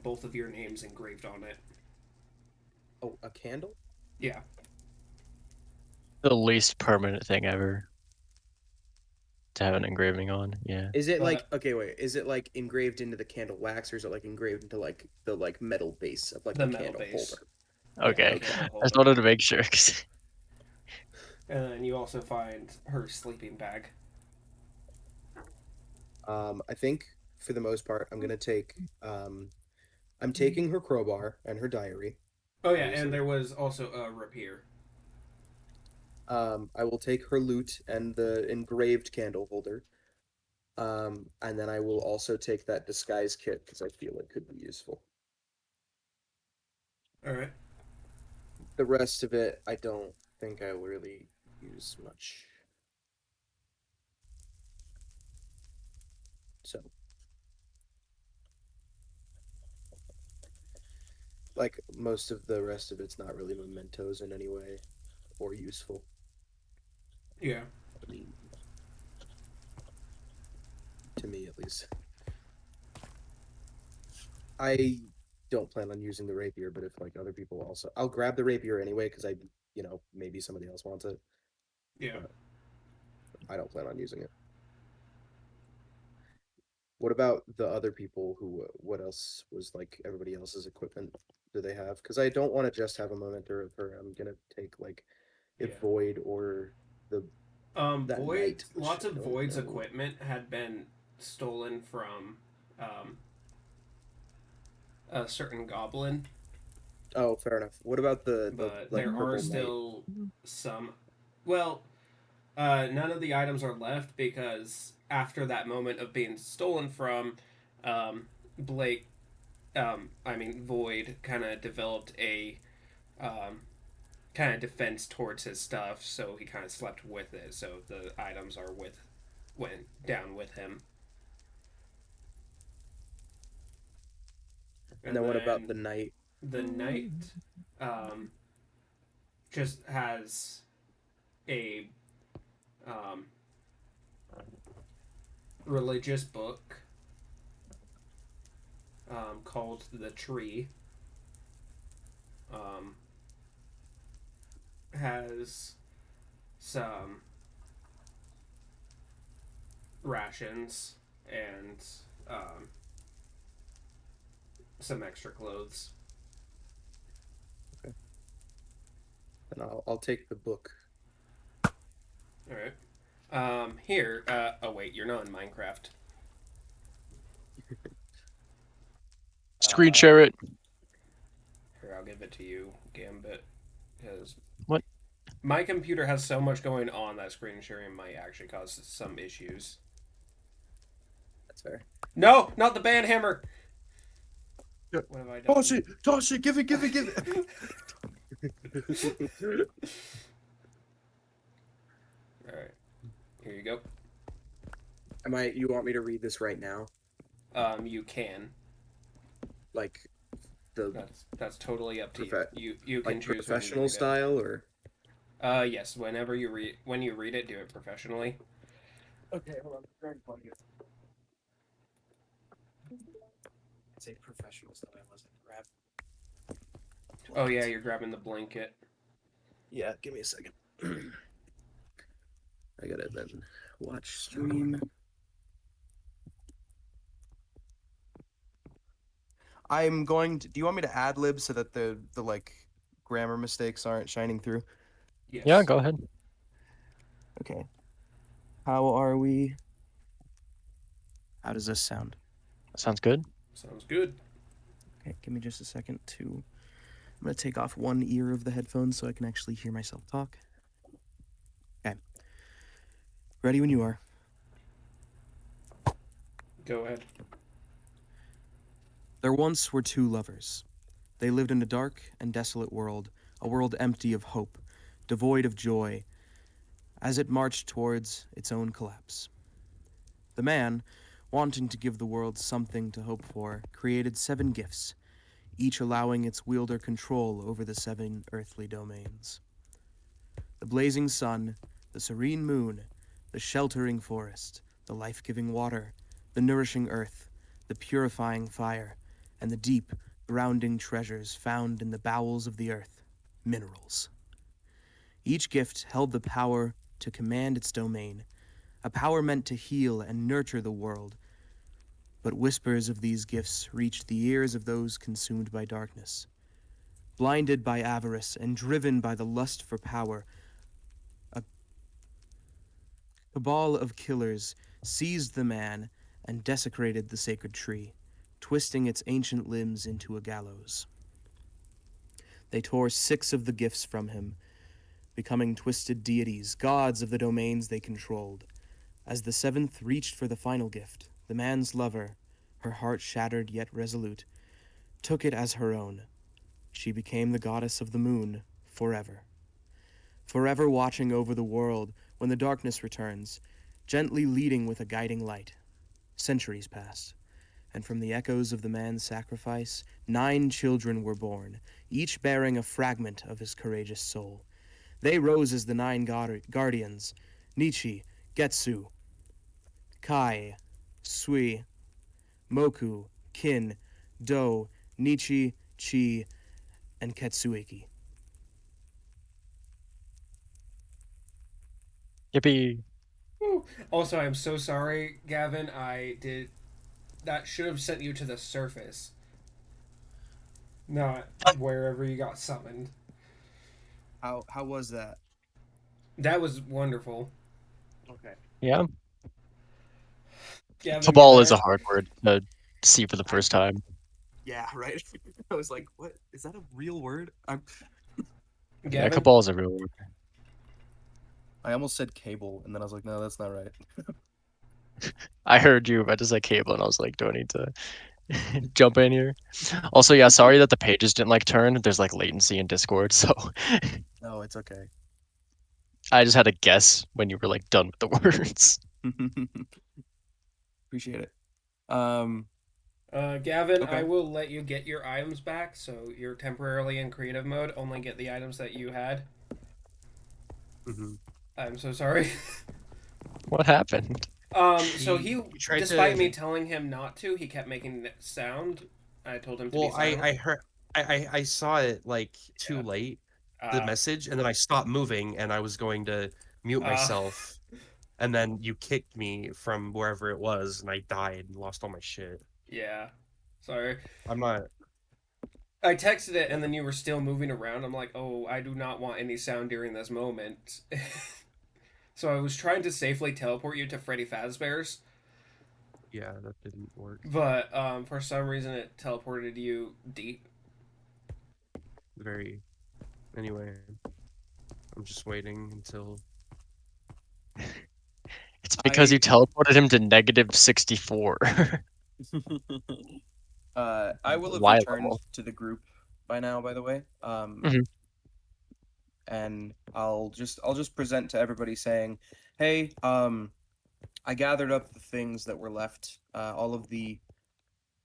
Speaker 2: both of your names engraved on it.
Speaker 3: Oh, a candle?
Speaker 2: Yeah.
Speaker 1: The least permanent thing ever to have an engraving on. Yeah.
Speaker 3: Is it like
Speaker 2: But
Speaker 3: okay, wait, is it like engraved into the candle wax or is it like engraved into like the like metal base of like
Speaker 2: the
Speaker 3: the
Speaker 2: metal
Speaker 3: candle
Speaker 2: base.
Speaker 3: holder?
Speaker 2: Yeah, the
Speaker 1: Okay.
Speaker 3: Okay.
Speaker 2: candle
Speaker 1: I just
Speaker 2: holder.
Speaker 1: wanted to make sure. 'Cause
Speaker 2: And then you also find her sleeping bag.
Speaker 3: I think for the most part I'm gonna take I'm taking her crowbar and her diary,
Speaker 2: Oh yeah, and
Speaker 3: obviously.
Speaker 2: there was also a rapier.
Speaker 3: I will take her lute and the engraved candle holder. And then I will also take that disguise kit because I feel it could be useful.
Speaker 2: All right.
Speaker 3: The rest of it, I don't think I will really use much. So, like, most of the rest of it's not really mementos in any way or useful.
Speaker 2: Yeah.
Speaker 3: I mean, to me at least. I don't plan on using the rapier, but if like other people also, I'll grab the rapier anyway because maybe somebody else wants it,
Speaker 2: Yeah.
Speaker 3: but I don't plan on using it. What about the other people who, what else was like everybody else's equipment do they have? Because I don't want to just have a memento of her. I'm gonna take like
Speaker 2: Yeah.
Speaker 3: if Void or the that
Speaker 2: Void.
Speaker 3: knight, which
Speaker 2: Lots
Speaker 3: I
Speaker 2: of
Speaker 3: don't
Speaker 2: Void's
Speaker 3: know.
Speaker 2: equipment had been stolen from um, a certain goblin,
Speaker 3: Oh, fair enough. What about the
Speaker 2: but
Speaker 3: like
Speaker 2: there are
Speaker 3: purple knight?
Speaker 2: still some. Well, none of the items are left because after that moment of being stolen from, Blake, I mean Void, kind of developed a kind of defense towards his stuff, so he kind of slept with it. So the items went down with him.
Speaker 3: And then what about the knight?
Speaker 2: The knight just has a um, religious book called The Tree. Has some rations and some extra clothes.
Speaker 3: And I'll take the book.
Speaker 2: All right. Here. Oh wait, you're not in Minecraft.
Speaker 1: Screen share it.
Speaker 2: Here, I'll give it to you, Gambit, because
Speaker 1: What?
Speaker 2: my computer has so much going on that screen sharing might actually cause some issues.
Speaker 3: That's fair.
Speaker 2: No, not the band hammer.
Speaker 4: Yeah.
Speaker 2: What have I done?
Speaker 4: Toss it, give it.
Speaker 2: All right, here you go.
Speaker 3: You want me to read this right now?
Speaker 2: You can.
Speaker 3: Like the
Speaker 2: That's totally up to
Speaker 3: Profe-
Speaker 2: you. You can
Speaker 3: like
Speaker 2: choose when you
Speaker 3: professional
Speaker 2: read it.
Speaker 3: style or
Speaker 2: Yes. When you read it, do it professionally.
Speaker 3: okay, hold on. Try and plug it. Say professional style. I wasn't grab.
Speaker 2: Oh yeah, you're grabbing the blanket.
Speaker 3: Yeah, give me a second. I gotta then watch stream. I'm going to. Do you want me to ad lib so that the like grammar mistakes aren't shining through?
Speaker 2: Yes.
Speaker 1: Yeah, go ahead.
Speaker 3: Okay. How are we? How does this sound?
Speaker 1: Sounds good.
Speaker 2: Sounds good.
Speaker 3: Okay, give me just a second to. I'm gonna take off one ear of the headphones so I can actually hear myself talk. Okay. Ready when you are.
Speaker 2: Go ahead.
Speaker 3: There once were two lovers. They lived in a dark and desolate world, a world empty of hope, devoid of joy, as it marched towards its own collapse. The man, wanting to give the world something to hope for, created 7 gifts, each allowing its wielder control over the 7 earthly domains. The blazing sun, the serene moon, the sheltering forest, the life-giving water, the nourishing earth, the purifying fire, and the deep, grounding treasures found in the bowels of the earth, minerals. Each gift held the power to command its domain, a power meant to heal and nurture the world. But whispers of these gifts reached the ears of those consumed by darkness. Blinded by avarice and driven by the lust for power, a cabal of killers seized the man and desecrated the sacred tree, twisting its ancient limbs into a gallows. They tore 6 of the gifts from him, becoming twisted deities, gods of the domains they controlled. As the 7th reached for the final gift, the man's lover, her heart shattered yet resolute, took it as her own. She became the goddess of the moon forever. Forever watching over the world when the darkness returns, gently leading with a guiding light. Centuries passed, and from the echoes of the man's sacrifice, 9 children were born, each bearing a fragment of his courageous soul. They rose as the 9 guardians: Nichi, Getsu, Kai, Sui, Moku, Kin, Do, Nichi, Chi, and Ketsueki.
Speaker 1: Yippee.
Speaker 2: Woo. Also, I'm so sorry, Gavin. That should have sent you to the surface, not wherever you got summoned.
Speaker 3: How was that?
Speaker 2: That was wonderful.
Speaker 3: Okay.
Speaker 1: Yeah.
Speaker 2: Gavin,
Speaker 1: Cabal
Speaker 2: you
Speaker 1: is a
Speaker 2: there?
Speaker 1: hard word to see for the first time.
Speaker 3: Yeah, right. I was like, "What is that a real word?"
Speaker 1: Yeah,
Speaker 2: Gavin?
Speaker 1: cabal is a real word.
Speaker 3: I almost said cable, and then I was like, "No, that's not right."
Speaker 1: I heard you about to say cable, and I was like, do I need to jump in here. Also, yeah, sorry that the pages didn't like turn. There's like latency in Discord, so
Speaker 3: No, it's okay.
Speaker 1: I just had to guess when you were like done with the words.
Speaker 3: Appreciate it.
Speaker 2: Gavin,
Speaker 3: Okay.
Speaker 2: I will let you get your items back, so you're temporarily in creative mode. Only get the items that you had.
Speaker 4: Mhm.
Speaker 2: I'm so sorry.
Speaker 1: What happened?
Speaker 2: So he,
Speaker 4: He tried
Speaker 2: despite
Speaker 4: to.
Speaker 2: me telling him not to, he kept making sound. I told him to be
Speaker 4: Well,
Speaker 2: silent.
Speaker 4: I heard. I saw it like too
Speaker 2: Yeah.
Speaker 4: late, the
Speaker 2: Uh,
Speaker 4: message, and then I stopped moving, and I was going to mute
Speaker 2: uh,
Speaker 4: myself, and then you kicked me from wherever it was, and I died and lost all my shit.
Speaker 2: yeah. Sorry.
Speaker 4: I'm not.
Speaker 2: I texted it, and then you were still moving around. I'm like, oh, I do not want any sound during this moment. So I was trying to safely teleport you to Freddy Fazbear's,
Speaker 4: Yeah, that didn't work.
Speaker 2: but for some reason it teleported you deep.
Speaker 4: Very. Anyway, I'm just waiting until.
Speaker 1: It's because you
Speaker 3: I
Speaker 1: teleported him to -64.
Speaker 3: I will have
Speaker 1: Y
Speaker 3: returned
Speaker 1: level.
Speaker 3: to the group by now, by the way.
Speaker 1: Mhm.
Speaker 3: And I'll just present to everybody saying, "Hey, I gathered up the things that were left, all of the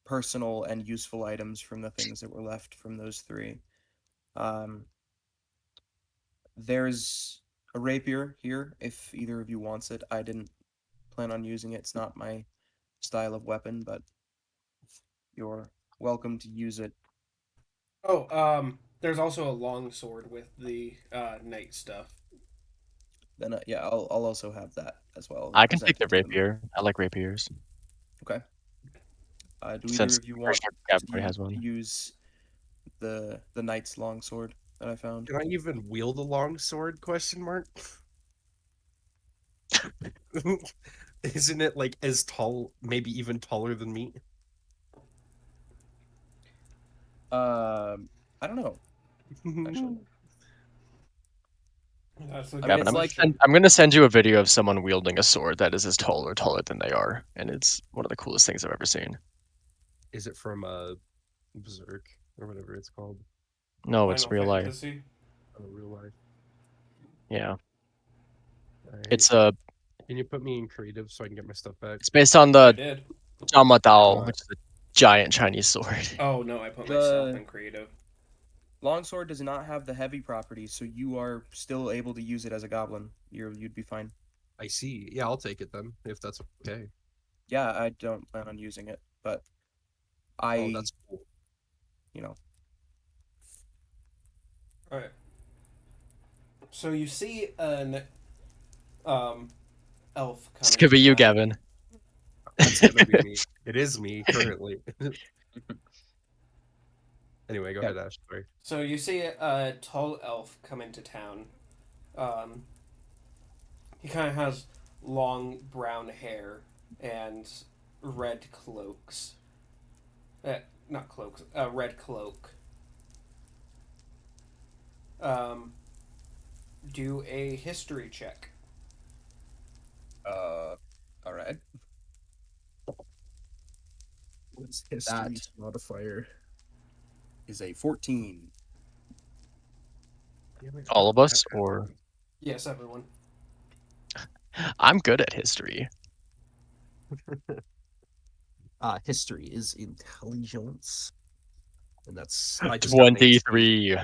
Speaker 3: personal and useful items from the things that were left from those three. Um, there's a rapier here if either of you wants it. I didn't plan on using it. It's not my style of weapon, but you're welcome to use it.
Speaker 2: Oh, there's also a long sword with the knight stuff.
Speaker 3: Then yeah, I'll also have that as well
Speaker 1: I can take
Speaker 3: presented
Speaker 1: the
Speaker 3: to them.
Speaker 1: rapier. I like rapiers.
Speaker 3: Okay. Do either
Speaker 1: Since
Speaker 3: of you
Speaker 1: I'm
Speaker 3: want
Speaker 1: pretty sure Gavin
Speaker 3: to
Speaker 1: already has one.
Speaker 3: use the knight's longsword that I found?
Speaker 4: Can I even wield a long sword? Question mark. Isn't it like as tall, maybe even taller than me?
Speaker 3: I don't know. Actually,
Speaker 2: That's a
Speaker 3: I
Speaker 2: good
Speaker 3: mean,
Speaker 1: Gavin,
Speaker 3: it's like
Speaker 2: question.
Speaker 1: I'm gonna send you a video of someone wielding a sword that is as tall or taller than they are, and it's one of the coolest things I've ever seen.
Speaker 4: Is it from Berserk or whatever it's called?
Speaker 1: No, it's
Speaker 2: Final
Speaker 1: real life.
Speaker 2: Fantasy.
Speaker 4: Real life.
Speaker 1: Yeah,
Speaker 4: Alright.
Speaker 1: it's a
Speaker 4: Can you put me in creative so I can get my stuff back?
Speaker 1: it's based on
Speaker 2: I
Speaker 1: the
Speaker 2: did.
Speaker 1: Zhama Dao,
Speaker 4: Uh,
Speaker 1: which is a giant Chinese sword.
Speaker 2: Oh no, I put myself
Speaker 3: the
Speaker 2: in creative.
Speaker 3: longsword does not have the heavy properties, so you are still able to use it as a goblin. You'd be fine.
Speaker 4: I see. Yeah, I'll take it then, if that's okay.
Speaker 3: Yeah, I don't plan on using it, but
Speaker 4: Oh,
Speaker 3: I,
Speaker 4: that's cool.
Speaker 3: you know,
Speaker 2: All right. So you see an um elf
Speaker 1: It's
Speaker 2: coming
Speaker 1: gonna
Speaker 2: to
Speaker 1: be you,
Speaker 2: town.
Speaker 1: Gavin.
Speaker 4: That's gonna be me. It is me currently. Anyway, go
Speaker 3: yeah.
Speaker 4: ahead, Ash. Sorry.
Speaker 2: So you see a tall elf come into town. Um, he kind of has long brown hair and red cloaks. Not cloaks. Red cloak. Um, do a history check.
Speaker 3: All right.
Speaker 4: What's
Speaker 3: That
Speaker 4: modifier?
Speaker 3: is a 14.
Speaker 1: All of us, or
Speaker 2: Yes, everyone.
Speaker 1: I'm good at history.
Speaker 4: History is intelligence, and that's I just got an 18.
Speaker 1: 23.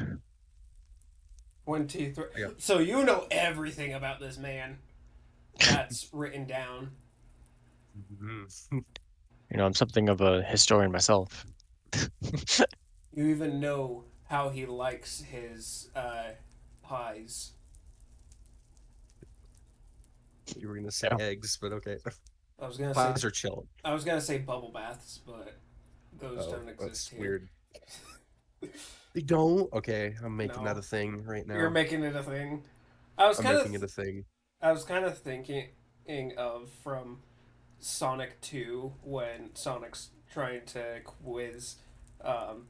Speaker 2: 23.
Speaker 4: I got
Speaker 2: So you know everything about this man. That's written down.
Speaker 4: Mhm.
Speaker 1: You know, I'm something of a historian myself.
Speaker 2: You even know how he likes his pies.
Speaker 4: You were gonna say
Speaker 1: Yeah.
Speaker 4: eggs, but okay.
Speaker 2: I was gonna say
Speaker 4: Pies are chill.
Speaker 2: bubble baths, but those
Speaker 4: Oh,
Speaker 2: don't exist
Speaker 4: that's
Speaker 2: here.
Speaker 4: weird. They don't. Okay, I'm making that
Speaker 2: No,
Speaker 4: a thing right
Speaker 2: you're
Speaker 4: now.
Speaker 2: making it a thing. I was
Speaker 4: I'm
Speaker 2: kind
Speaker 4: making
Speaker 2: of
Speaker 4: it a thing.
Speaker 2: I was kind of thinking of from Sonic 2 when Sonic's trying to quiz um,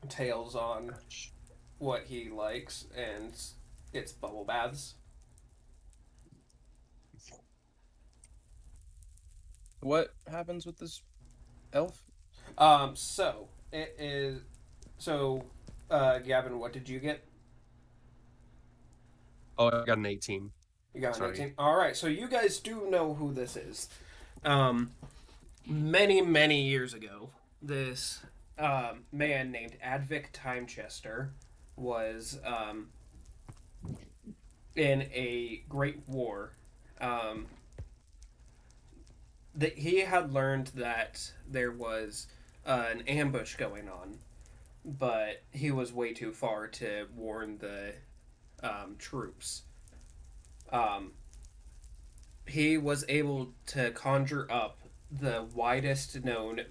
Speaker 2: Tails on what he likes, and it's bubble baths.
Speaker 3: What happens with this elf?
Speaker 2: So it is. So, Gavin, what did you get?
Speaker 4: Oh, I got an 18.
Speaker 2: You got an
Speaker 4: Sorry.
Speaker 2: 18. All right. So you guys do know who this is. Um, many years ago, this man named Advic Timechester was in a great war. Um, that he had learned that there was an ambush going on, but he was way too far to warn the troops. Um, he was able to conjure up the widest known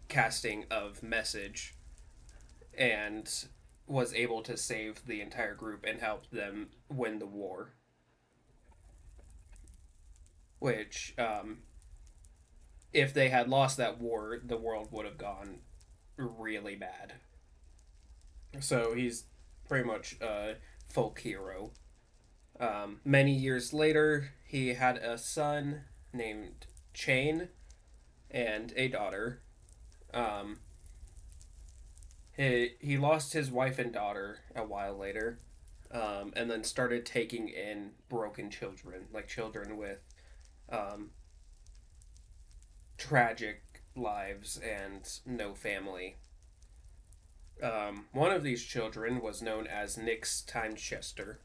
Speaker 2: casting of message and was able to save the entire group and help them win the war. Which, if they had lost that war, the world would have gone really bad. So he's pretty much a folk hero. Many years later, he had a son named Chain and a daughter. Um, he lost his wife and daughter a while later, and then started taking in broken children, like children with um, tragic lives and no family. One of these children was known as Nix Timechester.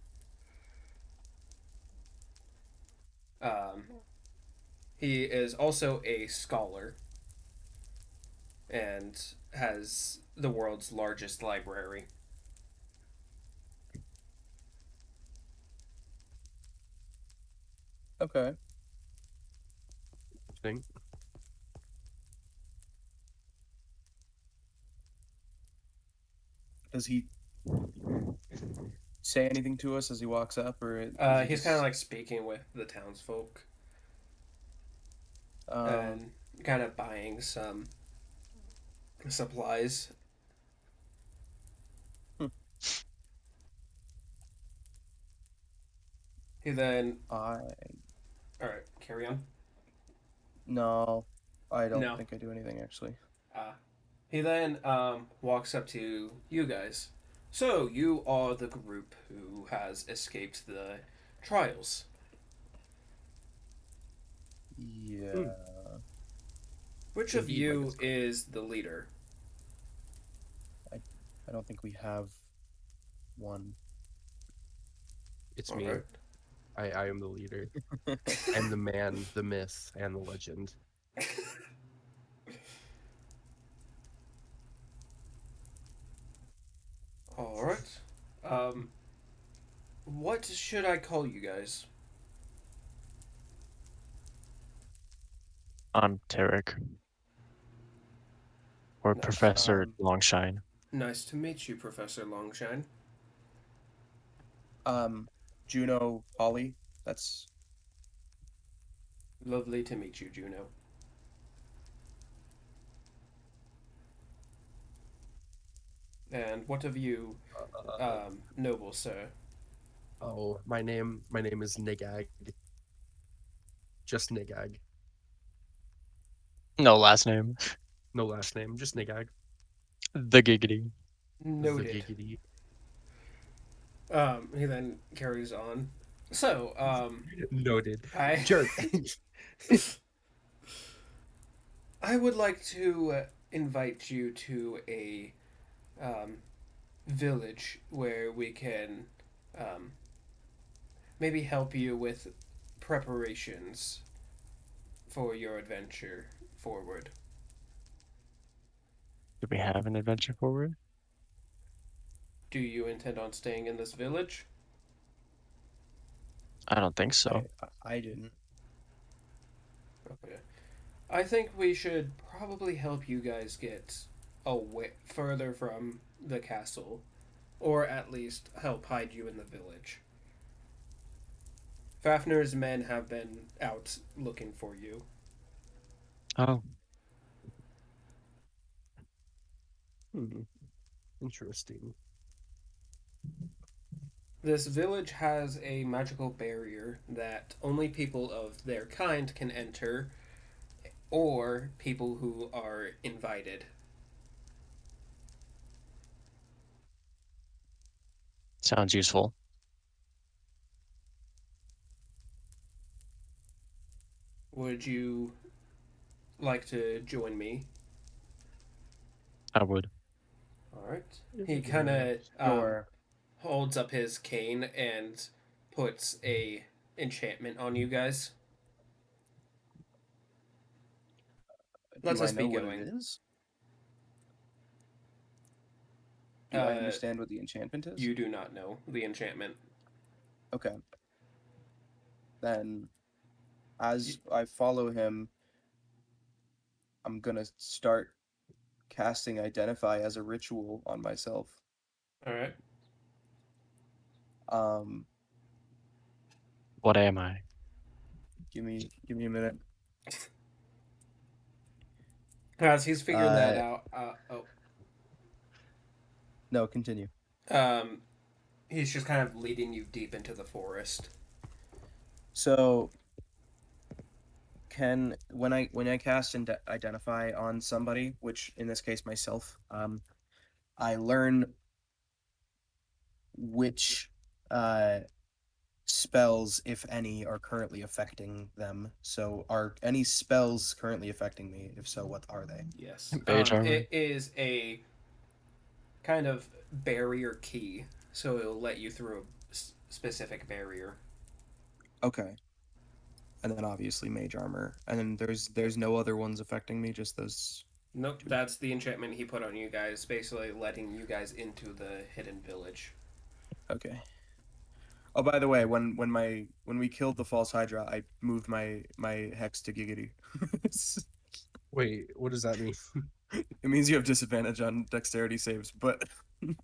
Speaker 2: Um, he is also a scholar and has the world's largest library.
Speaker 5: Okay.
Speaker 4: Thing.
Speaker 5: Does he say anything to us as he walks up, or
Speaker 2: He's kind of like speaking with the townsfolk and kind of buying some supplies.
Speaker 5: Hmm.
Speaker 2: He then,
Speaker 5: I
Speaker 2: all right, carry on.
Speaker 5: no, I don't
Speaker 2: No.
Speaker 5: think I do anything actually.
Speaker 2: He then walks up to you guys. So you are the group who has escaped the trials.
Speaker 5: Yeah.
Speaker 2: Which of
Speaker 4: Indeed,
Speaker 2: you
Speaker 4: Michael.
Speaker 2: is the leader?
Speaker 5: I don't think we have one.
Speaker 4: It's
Speaker 2: All
Speaker 4: me.
Speaker 2: right.
Speaker 4: I am the leader. I'm the man, the myth, and the legend.
Speaker 2: All right. What should I call you guys?
Speaker 1: I'm Tarek. Or
Speaker 2: Nice.
Speaker 1: Professor
Speaker 5: Um,
Speaker 1: Longshine.
Speaker 2: Nice to meet you, Professor Longshine.
Speaker 5: Juno Holly. That's
Speaker 2: Lovely to meet you, Juno. And what of you, noble sir?
Speaker 4: Oh, my name is Nigag. Just Nigag.
Speaker 1: No last name.
Speaker 4: No last name, just Nigag.
Speaker 1: The Giggity.
Speaker 4: The
Speaker 2: Noted.
Speaker 4: giggity.
Speaker 2: He then carries on. So,
Speaker 4: Noted.
Speaker 2: I
Speaker 4: Jerk.
Speaker 2: I would like to invite you to a um, village where we can um, maybe help you with preparations for your adventure forward.
Speaker 1: Do we have an adventure forward?
Speaker 2: Do you intend on staying in this village?
Speaker 1: I don't think so.
Speaker 5: I didn't.
Speaker 2: Okay. I think we should probably help you guys get away further from the castle, or at least help hide you in the village. Fafner's men have been out looking for you.
Speaker 1: Oh,
Speaker 4: Interesting.
Speaker 2: This village has a magical barrier that only people of their kind can enter, or people who are invited.
Speaker 1: Sounds useful.
Speaker 2: Would you like to join me?
Speaker 1: I would.
Speaker 2: All right. He kind of
Speaker 5: Sure.
Speaker 2: holds up his cane and puts a enchantment on you guys. Let's
Speaker 5: Do I
Speaker 2: us be
Speaker 5: know what it
Speaker 2: going.
Speaker 5: is? Do I
Speaker 2: Uh,
Speaker 5: understand what the enchantment is?
Speaker 2: you do not know the enchantment.
Speaker 5: Okay. Then, as I follow him, I'm gonna start casting Identify as a ritual on myself.
Speaker 2: All right.
Speaker 5: Um,
Speaker 1: What am I?
Speaker 5: give me a minute.
Speaker 2: As he's figuring that
Speaker 5: Uh,
Speaker 2: out,
Speaker 5: no, continue.
Speaker 2: um, he's just kind of leading you deep into the forest.
Speaker 5: So, can when I cast Identify on somebody, which in this case myself, I learn which spells, if any, are currently affecting them. So, are any spells currently affecting me? If so, what are they?
Speaker 2: Yes.
Speaker 1: Mage armor.
Speaker 2: It is a kind of barrier key, so it'll let you through a specific barrier.
Speaker 5: Okay. And then obviously Mage Armor. And then there's no other ones affecting me, just those.
Speaker 2: Nope, that's the enchantment he put on you guys, basically letting you guys into the hidden village.
Speaker 5: Okay. Oh, by the way, when we killed the false Hydra, I moved my hex to Giggity.
Speaker 4: Wait, what does that mean?
Speaker 5: It means you have disadvantage on dexterity saves, but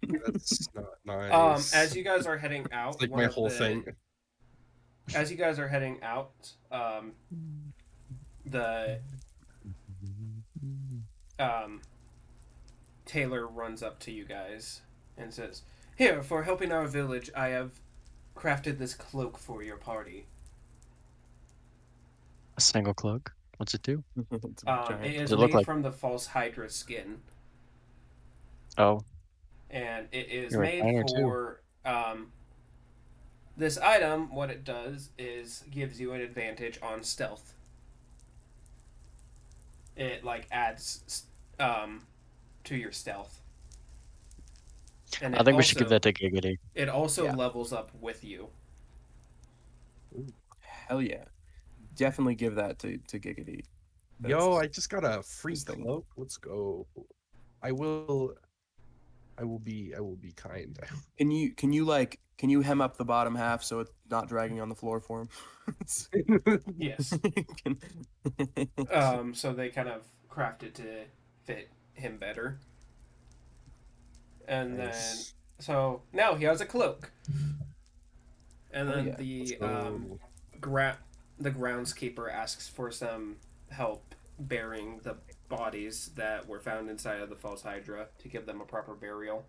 Speaker 4: That's not nice.
Speaker 2: As you guys are heading out,
Speaker 4: It's like
Speaker 2: one
Speaker 4: my
Speaker 2: of
Speaker 4: whole
Speaker 2: the-
Speaker 4: thing.
Speaker 2: As you guys are heading out, the Taylor runs up to you guys and says, "Here, for helping our village, I have crafted this cloak for your party.
Speaker 1: A single cloak. What's it do?
Speaker 5: it's a giant.
Speaker 2: It
Speaker 1: Does
Speaker 2: is
Speaker 1: it look
Speaker 2: made
Speaker 1: like-
Speaker 2: from the false Hydra skin,
Speaker 1: Oh,
Speaker 2: and it is
Speaker 1: you're a
Speaker 2: made
Speaker 1: diner too.
Speaker 2: for this item. What it does is gives you an advantage on stealth. It like adds to your stealth. And
Speaker 1: I think we should give that to Giggity.
Speaker 2: It also
Speaker 5: Yeah.
Speaker 2: levels up with you.
Speaker 5: Hell yeah. Definitely give that to Giggity.
Speaker 4: Yo,
Speaker 5: That's
Speaker 4: I just got a free
Speaker 5: his thing.
Speaker 4: cloak. Let's go. I will be kind.
Speaker 5: Can you hem up the bottom half so it's not dragging on the floor for him?
Speaker 2: Yes.
Speaker 5: Can-
Speaker 2: So they kind of crafted to fit him better. And
Speaker 4: Nice.
Speaker 2: so now he has a cloak. And
Speaker 5: Oh,
Speaker 2: then
Speaker 5: yeah.
Speaker 2: the
Speaker 4: So,
Speaker 2: the groundskeeper asks for some help burying the bodies that were found inside of the false Hydra to give them a proper burial.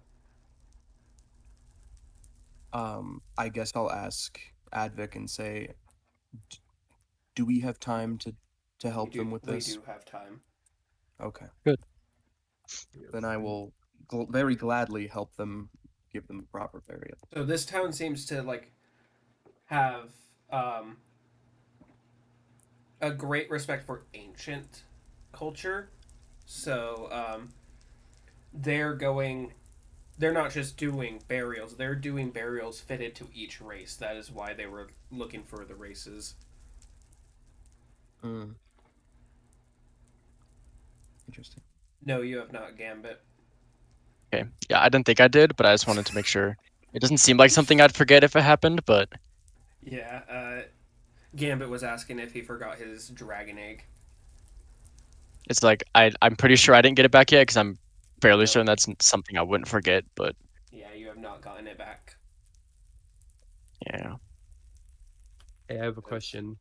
Speaker 5: I guess I'll ask Advic and say, do we have time to help them with
Speaker 2: We
Speaker 5: this?
Speaker 2: do have time.
Speaker 5: Okay.
Speaker 1: Good.
Speaker 5: Then I will very gladly help them, give them the proper burial.
Speaker 2: So this town seems to like have a great respect for ancient culture. So they're not just doing burials, they're doing burials fitted to each race. That is why they were looking for the races.
Speaker 5: Interesting.
Speaker 2: No, you have not, Gambit.
Speaker 1: Okay. Yeah, I didn't think I did, but I just wanted to make sure. It doesn't seem like something I'd forget if it happened, but
Speaker 2: Yeah, Gambit was asking if he forgot his dragon egg.
Speaker 1: it's like I'm pretty sure I didn't get it back yet because I'm fairly
Speaker 2: No.
Speaker 1: certain that's something I wouldn't forget. But
Speaker 2: Yeah, you have not gotten it back.
Speaker 1: yeah,
Speaker 4: hey, I have a question.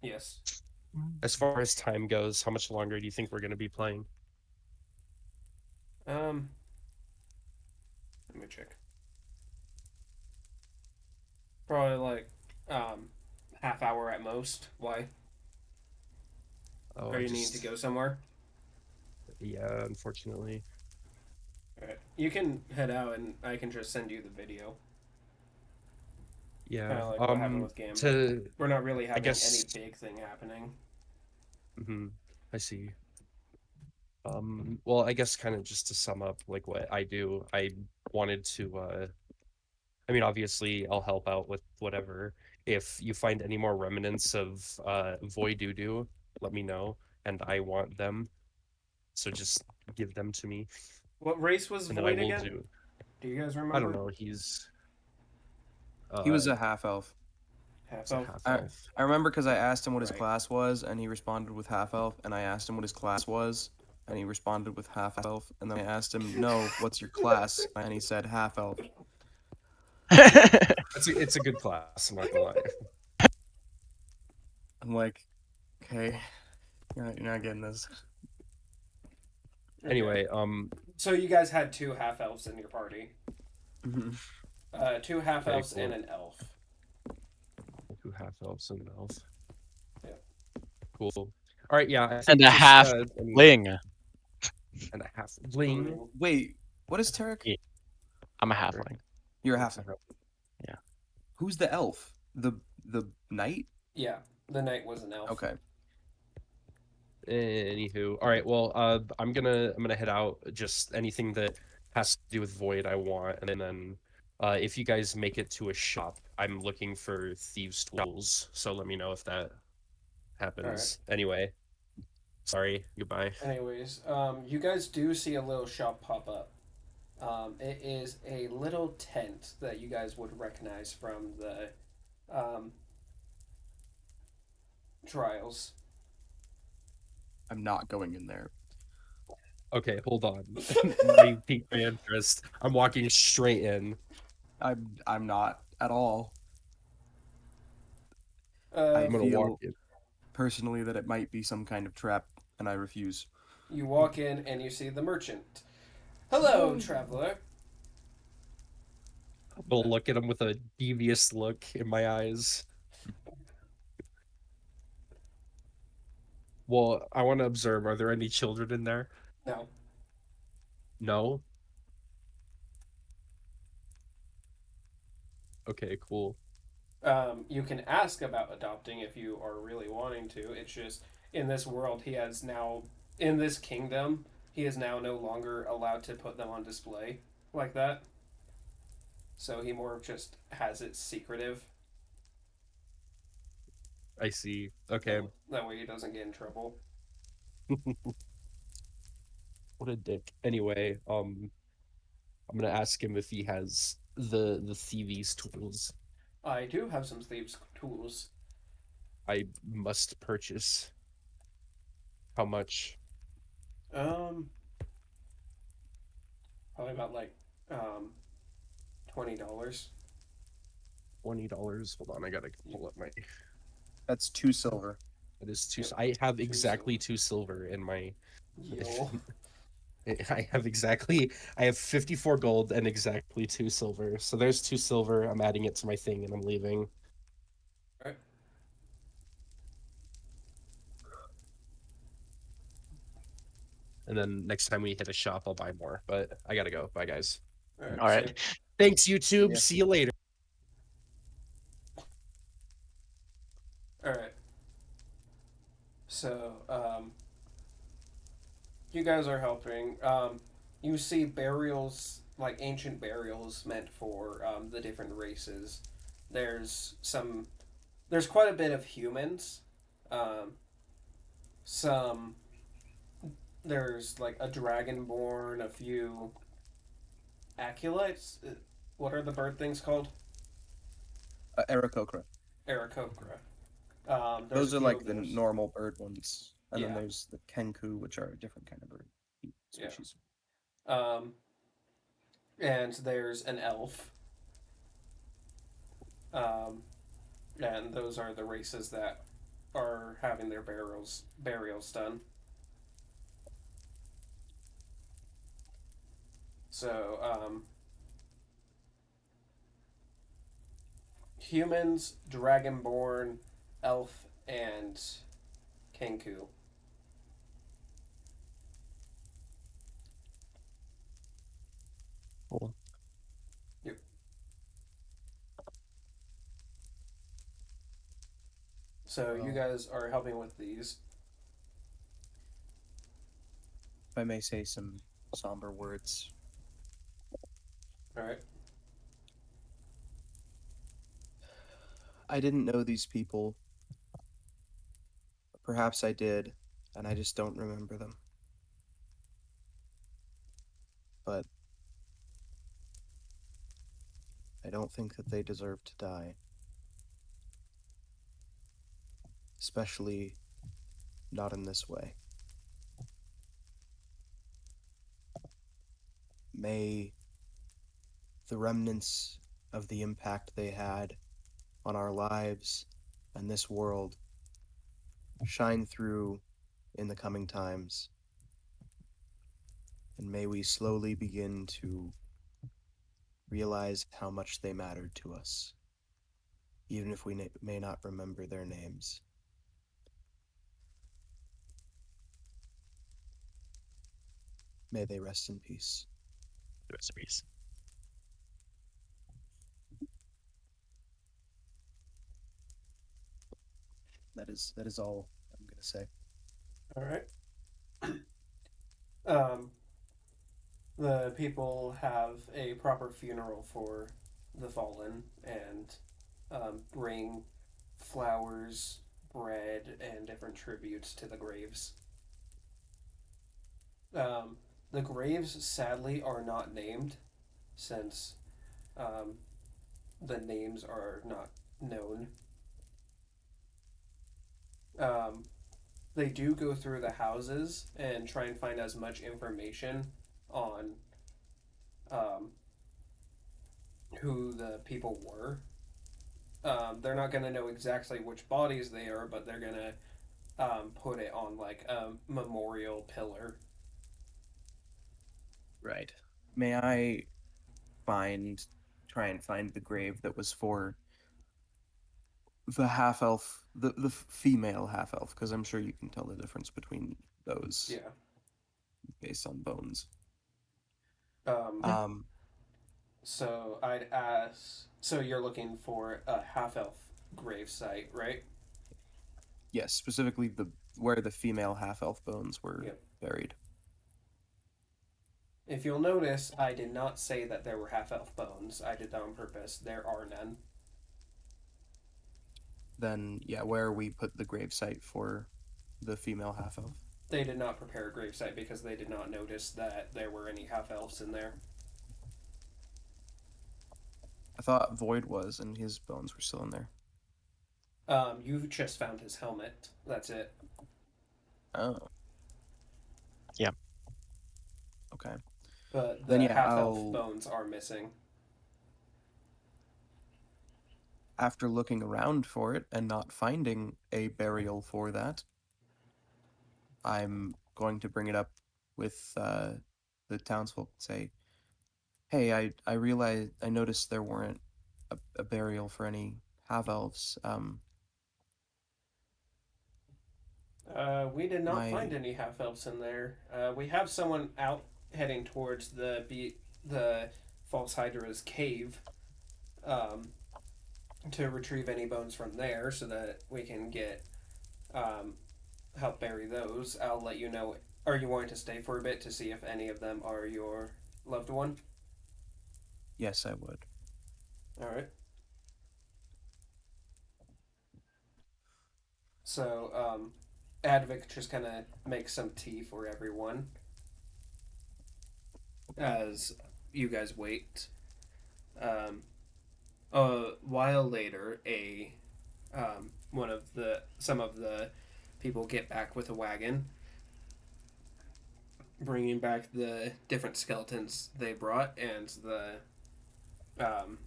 Speaker 2: Yes.
Speaker 4: As far as time goes, how much longer do you think we're going to be playing?
Speaker 2: Let me check. Probably like half hour at most. Why?
Speaker 4: Oh,
Speaker 2: Or you need to go somewhere?
Speaker 4: Yeah, unfortunately.
Speaker 2: Alright. You can head out and I can just send you the video.
Speaker 4: Yeah.
Speaker 2: Kind of like what happened with Gambit.
Speaker 4: To
Speaker 2: We're not really having
Speaker 4: guess-
Speaker 2: any big thing happening.
Speaker 4: I see. Well, I guess kind of just to sum up like what I do, I wanted to I mean, obviously I'll help out with whatever. If you find any more remnants of Voidudu, let me know, and I want them. So just give them to me,
Speaker 2: What race was
Speaker 4: and then I
Speaker 2: Void
Speaker 4: will
Speaker 2: again?
Speaker 4: do.
Speaker 2: Do you guys remember?
Speaker 4: I don't know. He's
Speaker 5: He was a half elf.
Speaker 2: Half
Speaker 4: he's a
Speaker 2: elf.
Speaker 4: half
Speaker 5: I,
Speaker 4: elf.
Speaker 5: I remember because I asked him what his
Speaker 2: Right.
Speaker 5: class was, and he responded with half elf. And I asked him what his class was, and he responded with half elf. And then I asked him, "No, what's your class?" And he said half elf.
Speaker 4: It's a good class. I'm not gonna lie.
Speaker 5: I'm like, okay, you're not getting this.
Speaker 4: Anyway,
Speaker 2: So you guys had 2 half elves in your party.
Speaker 5: Mhm.
Speaker 2: 2 half
Speaker 4: Okay,
Speaker 2: elves
Speaker 4: cool.
Speaker 2: and an elf.
Speaker 4: two half elves and an elf.
Speaker 2: Yeah.
Speaker 4: Cool. All right, yeah. I
Speaker 1: And
Speaker 4: think
Speaker 1: a
Speaker 4: just,
Speaker 1: half
Speaker 4: I mean,
Speaker 1: Ling.
Speaker 4: and a half ling.
Speaker 5: Wait, what is Tarek?
Speaker 1: Yeah. I'm a halfling.
Speaker 5: You're a half.
Speaker 1: Yeah.
Speaker 5: Who's the elf? The knight?
Speaker 2: Yeah, the knight was an elf.
Speaker 5: Okay.
Speaker 4: Anywho, all right. Well, I'm gonna head out. Just anything that has to do with Void, I want, and then, if you guys make it to a shop, I'm looking for thieves' tools. So let me know if that happens. Anyway, sorry. Goodbye.
Speaker 2: Anyways, you guys do see a little shop pop up. It is a little tent that you guys would recognize from the trials.
Speaker 5: I'm not going in there.
Speaker 4: Okay, hold on. My piqued my interest. I'm walking straight in.
Speaker 5: I'm not at all. I
Speaker 4: I'm gonna
Speaker 5: feel
Speaker 4: walk in.
Speaker 5: personally that it might be some kind of trap, and I refuse.
Speaker 2: You walk in and you see the merchant. Hello, traveler.
Speaker 4: I'm gonna look at him with a devious look in my eyes. Well, I want to observe. Are there any children in there?
Speaker 2: No.
Speaker 4: No? Okay, cool.
Speaker 2: You can ask about adopting if you are really wanting to. It's just in this world, he has now, in this kingdom, he is now no longer allowed to put them on display like that. So he more just has it secretive.
Speaker 4: I see. Okay.
Speaker 2: That way he doesn't get in trouble.
Speaker 4: What a dick. Anyway, I'm gonna ask him if he has the thieves tools
Speaker 2: I do have some thieves' tools.
Speaker 4: I must purchase. How much?
Speaker 2: Probably about like $20.
Speaker 4: $20. Hold on, I gotta pull up my.
Speaker 5: That's 2 silver.
Speaker 4: It is two.
Speaker 2: Yep,
Speaker 4: I have
Speaker 2: 2
Speaker 4: exactly
Speaker 2: silver.
Speaker 4: 2 silver in my.
Speaker 2: Yo.
Speaker 4: I have exactly. I have 54 gold and exactly 2 silver. So there's 2 silver. I'm adding it to my thing and I'm leaving.
Speaker 2: Alright.
Speaker 4: And then next time we hit a shop, I'll buy more. But I gotta go. Bye, guys.
Speaker 1: All right.
Speaker 2: So
Speaker 4: Thanks, YouTube.
Speaker 5: Yeah.
Speaker 4: See you later.
Speaker 2: Alright. So, you guys are helping. You see burials, like ancient burials meant for the different races. There's quite a bit of humans. Um, there's like a dragonborn, a few acolytes. What are the bird things called?
Speaker 5: Aarakocra.
Speaker 2: Aarakocra.
Speaker 5: Those are like the normal bird ones. And then
Speaker 2: Yeah.
Speaker 5: there's the kenku, which are a different kind of bird
Speaker 2: Yeah.
Speaker 5: species.
Speaker 2: And there's an elf. And those are the races that are having their burials done. So, humans, dragonborn, elf, and kenku
Speaker 1: Cool.
Speaker 2: So you guys are helping with these.
Speaker 5: If I may say some somber words,
Speaker 2: All right.
Speaker 5: I didn't know these people. Perhaps I did, and I just don't remember them. But I don't think that they deserve to die. Especially not in this way. May the remnants of the impact they had on our lives and this world shine through in the coming times. And may we slowly begin to realize how much they mattered to us, even if we may not remember their names. May they rest in peace.
Speaker 1: Rest in peace.
Speaker 5: That is all I'm gonna say.
Speaker 2: All right. Um, the people have a proper funeral for the fallen and bring flowers, bread, and different tributes to the graves. The graves, sadly, are not named since the names are not known. Um, they do go through the houses and try and find as much information on um, who the people were. They're not going to know exactly which bodies they are, but they're going to put it on like a memorial pillar.
Speaker 5: Right. May I try and find the grave that was for the half elf, the female half elf, because I'm sure you can tell the difference between those
Speaker 2: Yeah.
Speaker 5: based on bones.
Speaker 2: Um,
Speaker 5: Um,
Speaker 2: so I'd ask. So you're looking for a half elf grave site, right?
Speaker 5: yes, specifically the where the female half elf bones were
Speaker 2: Yep.
Speaker 5: buried.
Speaker 2: If you'll notice, I did not say that there were half elf bones. I did that on purpose. There are none.
Speaker 5: Then yeah, where we put the grave site for the female half elf.
Speaker 2: They did not prepare a gravesite because they did not notice that there were any half elves in there.
Speaker 5: I thought Void was, and his bones were still in there.
Speaker 2: You just found his helmet. That's it.
Speaker 5: Oh.
Speaker 1: Yeah.
Speaker 5: Okay.
Speaker 2: But the
Speaker 5: Then yeah,
Speaker 2: half elf
Speaker 5: I'll
Speaker 2: bones are missing.
Speaker 5: after looking around for it and not finding a burial for that, I'm going to bring it up with the townsfolk and say, "Hey, I realized I noticed there weren't a burial for any half elves.
Speaker 2: We did not
Speaker 5: My
Speaker 2: find any half elves in there. We have someone out heading towards the False Hydra's cave to retrieve any bones from there so that we can get um, help bury those. I'll let you know. Are you wanting to stay for a bit to see if any of them are your loved one?
Speaker 5: yes, I would.
Speaker 2: All right. So, Advic just kind of makes some tea for everyone as you guys wait. A while later, some of the people get back with a wagon, bringing back the different skeletons they brought and the um,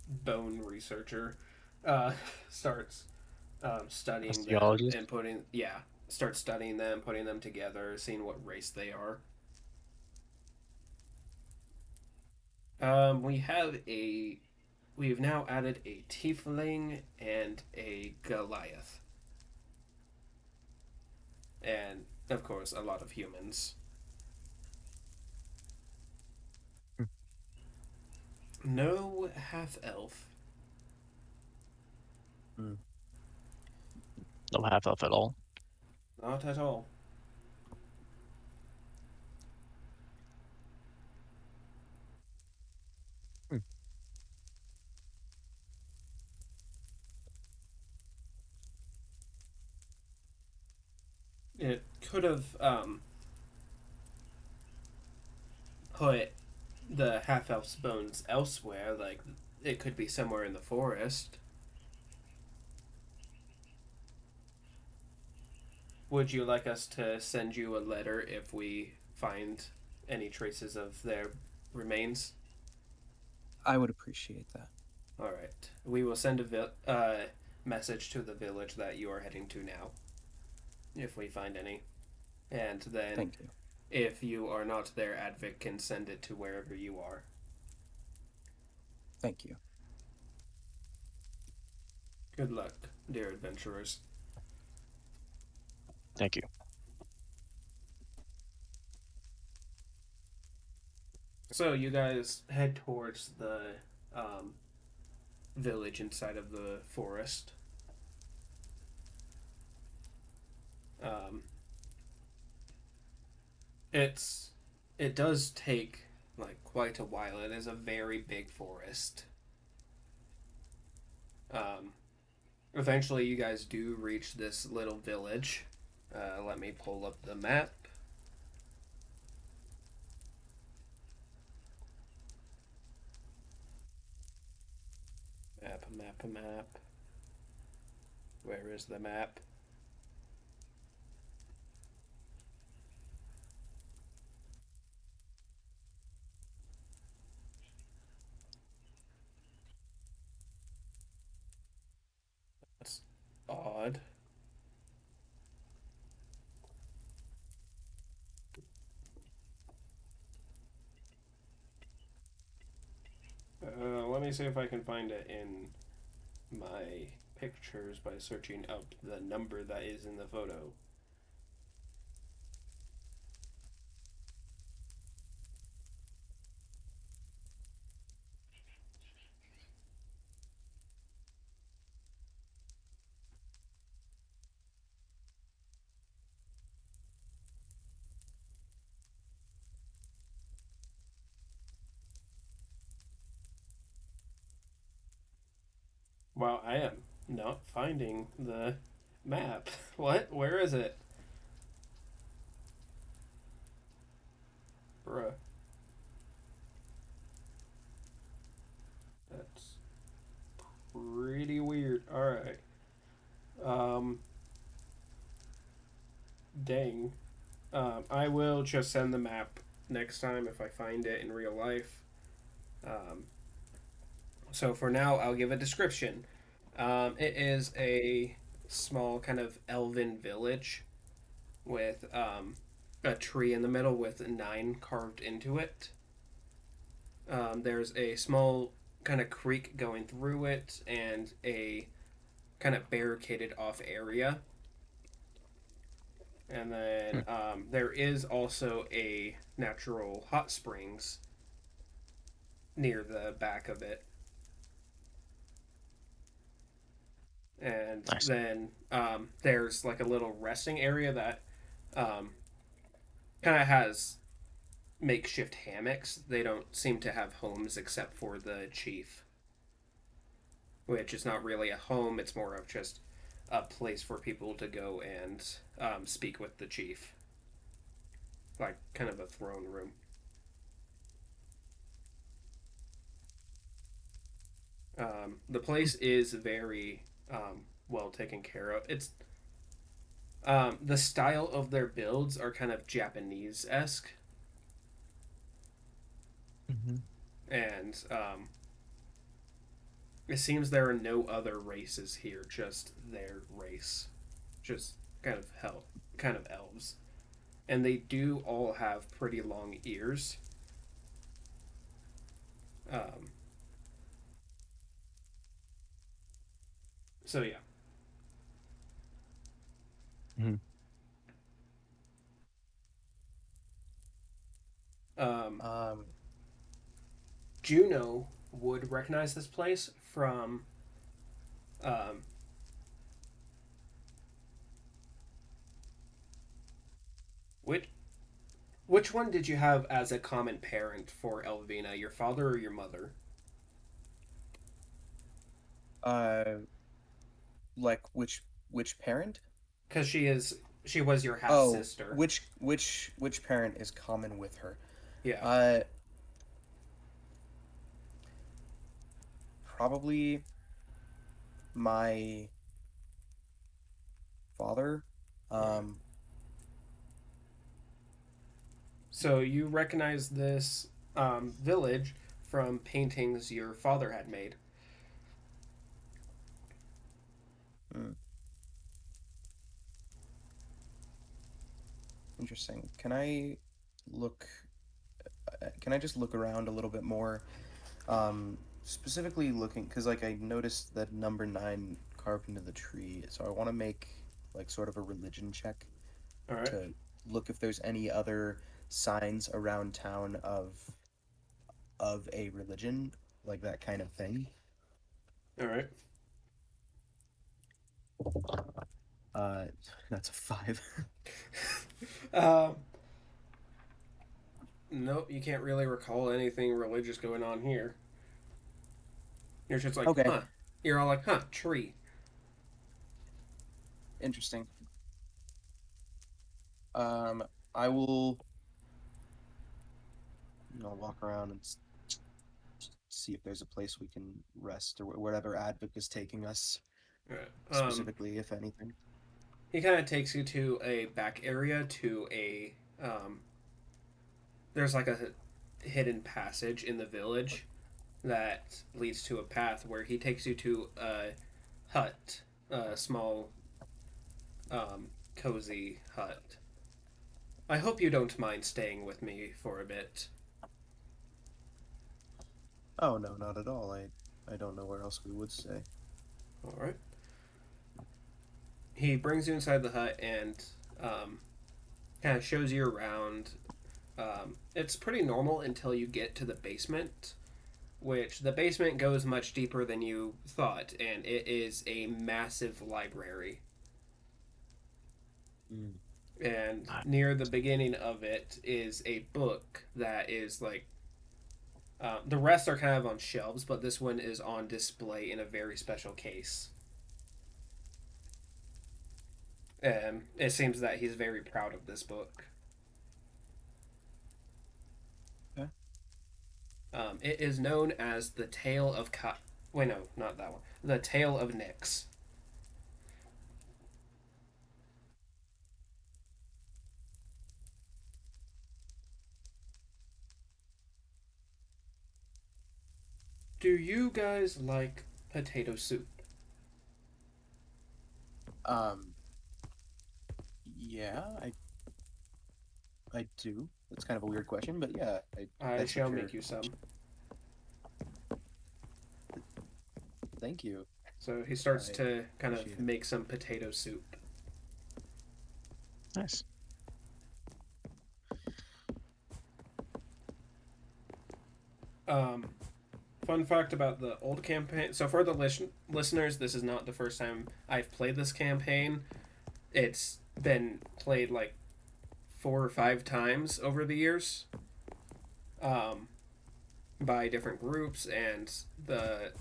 Speaker 2: bone researcher starts studying them
Speaker 1: Osteologist.
Speaker 2: and starts studying them, putting them together, seeing what race they are. We've now added a tiefling and a Goliath, and of course a lot of humans. No half elf.
Speaker 1: No half elf at all.
Speaker 2: Not at all.
Speaker 1: Hmm.
Speaker 2: It could have put the half elf's bones elsewhere, like it could be somewhere in the forest. Would you like us to send you a letter if we find any traces of their remains?
Speaker 5: I would appreciate that.
Speaker 2: All right. We will send a message to the village that you are heading to now, if we find any. And then,
Speaker 5: Thank you.
Speaker 2: if you are not there, Advic can send it to wherever you are.
Speaker 5: Thank you.
Speaker 2: Good luck, dear adventurers.
Speaker 1: Thank you.
Speaker 2: So you guys head towards the village inside of the forest. Um, it does take like quite a while. It is a very big forest. Um, Eventually, you guys do reach this little village. Let me pull up the map. Map. Where is the map? That's odd. Let me see if I can find it in my pictures by searching up the number that is in the photo. Wow, I am not finding the map. What? Where is it? Bruh. That's pretty weird. Alright. Um, dang. I will just send the map next time if I find it in real life. Um, so for now, I'll give a description. It is a small kind of elven village with a tree in the middle with 9 carved into it. There's a small kind of creek going through it and a kind of barricaded off area. And then there is also a natural hot springs near the back of it. And
Speaker 1: Nice.
Speaker 2: then there's like a little resting area that kind of has makeshift hammocks. They don't seem to have homes except for the chief, which is not really a home. It's more of just a place for people to go and speak with the chief, like kind of a throne room. The place is very well taken care of. It's the style of their builds are kind of Japanese esque,
Speaker 1: Mm-hmm.
Speaker 2: and it seems there are no other races here, just their race, just kind of elves, and they do all have pretty long ears. Um, so yeah,
Speaker 1: Mm-hmm.
Speaker 2: um,
Speaker 5: Um,
Speaker 2: Juno would recognize this place from um, which which one did you have as a common parent for Elvina, your father or your mother?
Speaker 5: Uh, like which parent?
Speaker 2: Because she was your half
Speaker 5: Oh,
Speaker 2: sister.
Speaker 5: which parent is common with her?
Speaker 2: Yeah.
Speaker 5: Uh, Probably my father. Um,
Speaker 2: So you recognize this village from paintings your father had made.
Speaker 5: hmm, Interesting. Look? Can I just look around a little bit more? Specifically looking because like I noticed that number 9 carved into the tree, so I want to make like sort of a religion check
Speaker 2: All right.
Speaker 5: to look if there's any other signs around town of a religion, like that kind of thing.
Speaker 2: All right.
Speaker 5: Uh, that's a 5.
Speaker 2: Um, nope, you can't really recall anything religious going on here. You're just like,
Speaker 5: Okay,
Speaker 2: huh. You're all like, huh, tree.
Speaker 5: interesting. I will, walk around and see if there's a place we can rest or wherever Advic is taking us,
Speaker 2: All right.
Speaker 5: specifically, if anything.
Speaker 2: He kind of takes you to a back area to a there's like a hidden passage in the village that leads to a path where he takes you to a hut, a small, cozy hut. I hope you don't mind staying with me for a bit.
Speaker 5: Oh no, not at all. I don't know where else we would stay.
Speaker 2: All right. He brings you inside the hut and um, kind of shows you around. It's pretty normal until you get to the basement, which the basement goes much deeper than you thought, and it is a massive library.
Speaker 5: Mm.
Speaker 2: And near the beginning of it is a book that is like the rest are kind of on shelves, but this one is on display in a very special case. And it seems that he's very proud of this book.
Speaker 5: Okay.
Speaker 2: It is known as the Tale of Wait, no, not that one. The Tale of Nyx. Do you guys like potato soup?
Speaker 5: Um, yeah, I do. That's kind of a weird question, but yeah,
Speaker 2: I
Speaker 5: that's
Speaker 2: shall
Speaker 5: like your.
Speaker 2: make you some.
Speaker 5: Thank you.
Speaker 2: So he starts
Speaker 5: I
Speaker 2: to kind
Speaker 5: appreciate
Speaker 2: of
Speaker 5: it.
Speaker 2: make some potato soup.
Speaker 1: Nice.
Speaker 2: Um, Fun fact about the old campaign. So for the listeners, this is not the first time I've played this campaign. It's been played like 4 or 5 times over the years, um, by different groups, and the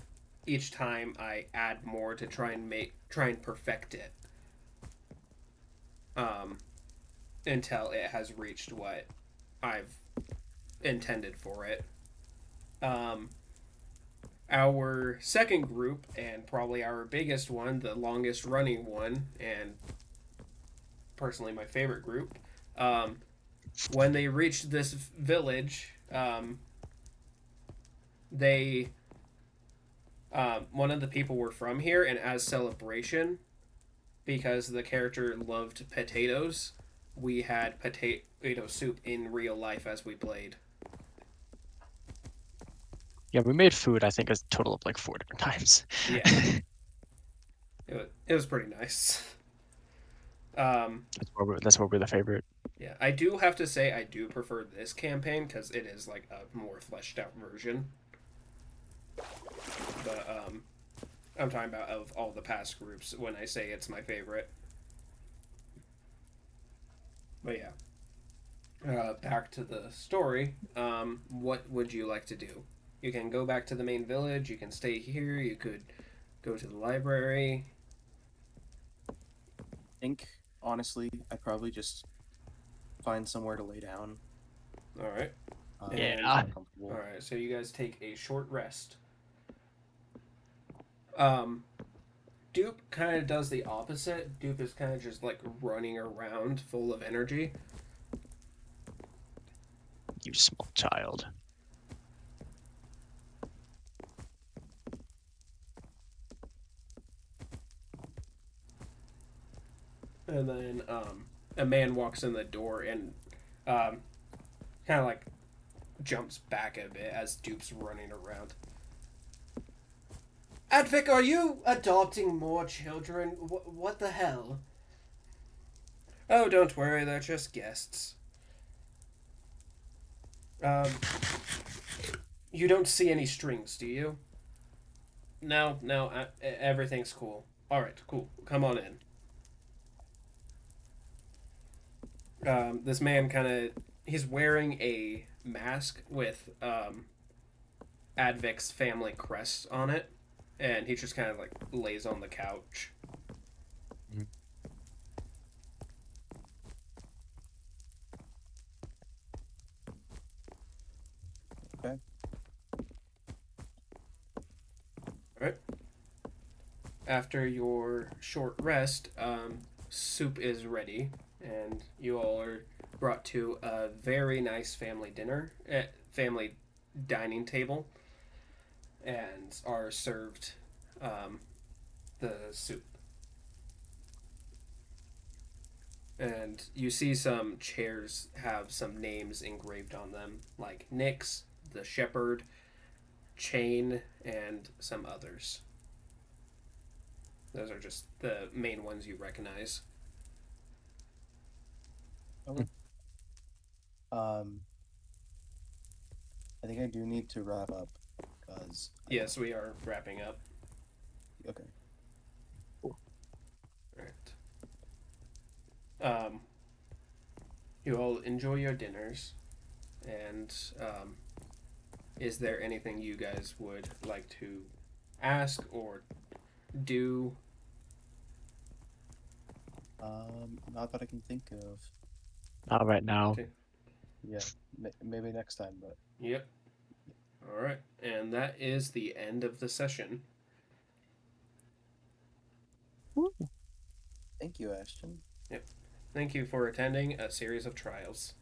Speaker 2: each time I add more to try and perfect it, um, until it has reached what I've intended for it. Um, our second group, and probably our biggest one, the longest running one, and personally my favorite group, um, when they reached this village, they one of the people were from here, and as celebration, because the character loved potatoes, we had potato soup in real life as we played.
Speaker 1: Yeah, we made food, I think, a total of like 4 different times.
Speaker 2: Yeah, it was pretty nice. Um,
Speaker 1: That's where we're the favorite.
Speaker 2: yeah, I do have to say I do prefer this campaign because it is like a more fleshed out version. But I'm talking about of all the past groups when I say it's my favorite. But yeah, back to the story. What would you like to do? You can go back to the main village. You can stay here. You could go to the library.
Speaker 5: think honestly, I'd probably just find somewhere to lay down.
Speaker 2: All right.
Speaker 1: Yeah.
Speaker 5: More comfortable.
Speaker 2: All right. So you guys take a short rest. Dupe kind of does the opposite. Dupe is kind of just like running around, full of energy.
Speaker 1: You small child.
Speaker 2: And then a man walks in the door and kind of like jumps back a bit as Dupe's running around. Advic, are you adopting more children? What the hell? Oh, don't worry, they're just guests. You don't see any strings, do you? No, everything's cool. Alright, cool. Come on in. This man kind of... He's wearing a mask with Advic's family crest on it. And he just kind of like lays on the couch.
Speaker 5: Okay.
Speaker 2: Alright. After your short rest, soup is ready, and you all are brought to a very nice family dinner, family dining table, and are served the soup. And you see some chairs have some names engraved on them, like Nyx, the Shepherd, Chain, and some others. Those are just the main ones you recognize.
Speaker 5: I think I do need to wrap up because
Speaker 2: Yes, we are wrapping up.
Speaker 5: okay.
Speaker 2: Right. You all enjoy your dinners, and is there anything you guys would like to ask or do?
Speaker 5: Not that I can think of.
Speaker 1: Not right now.
Speaker 2: Okay.
Speaker 5: Yeah, maybe next time, but
Speaker 2: Yep. All right, and that is the end of the session.
Speaker 5: thank you, Ashton.
Speaker 2: Thank you for attending a series of trials.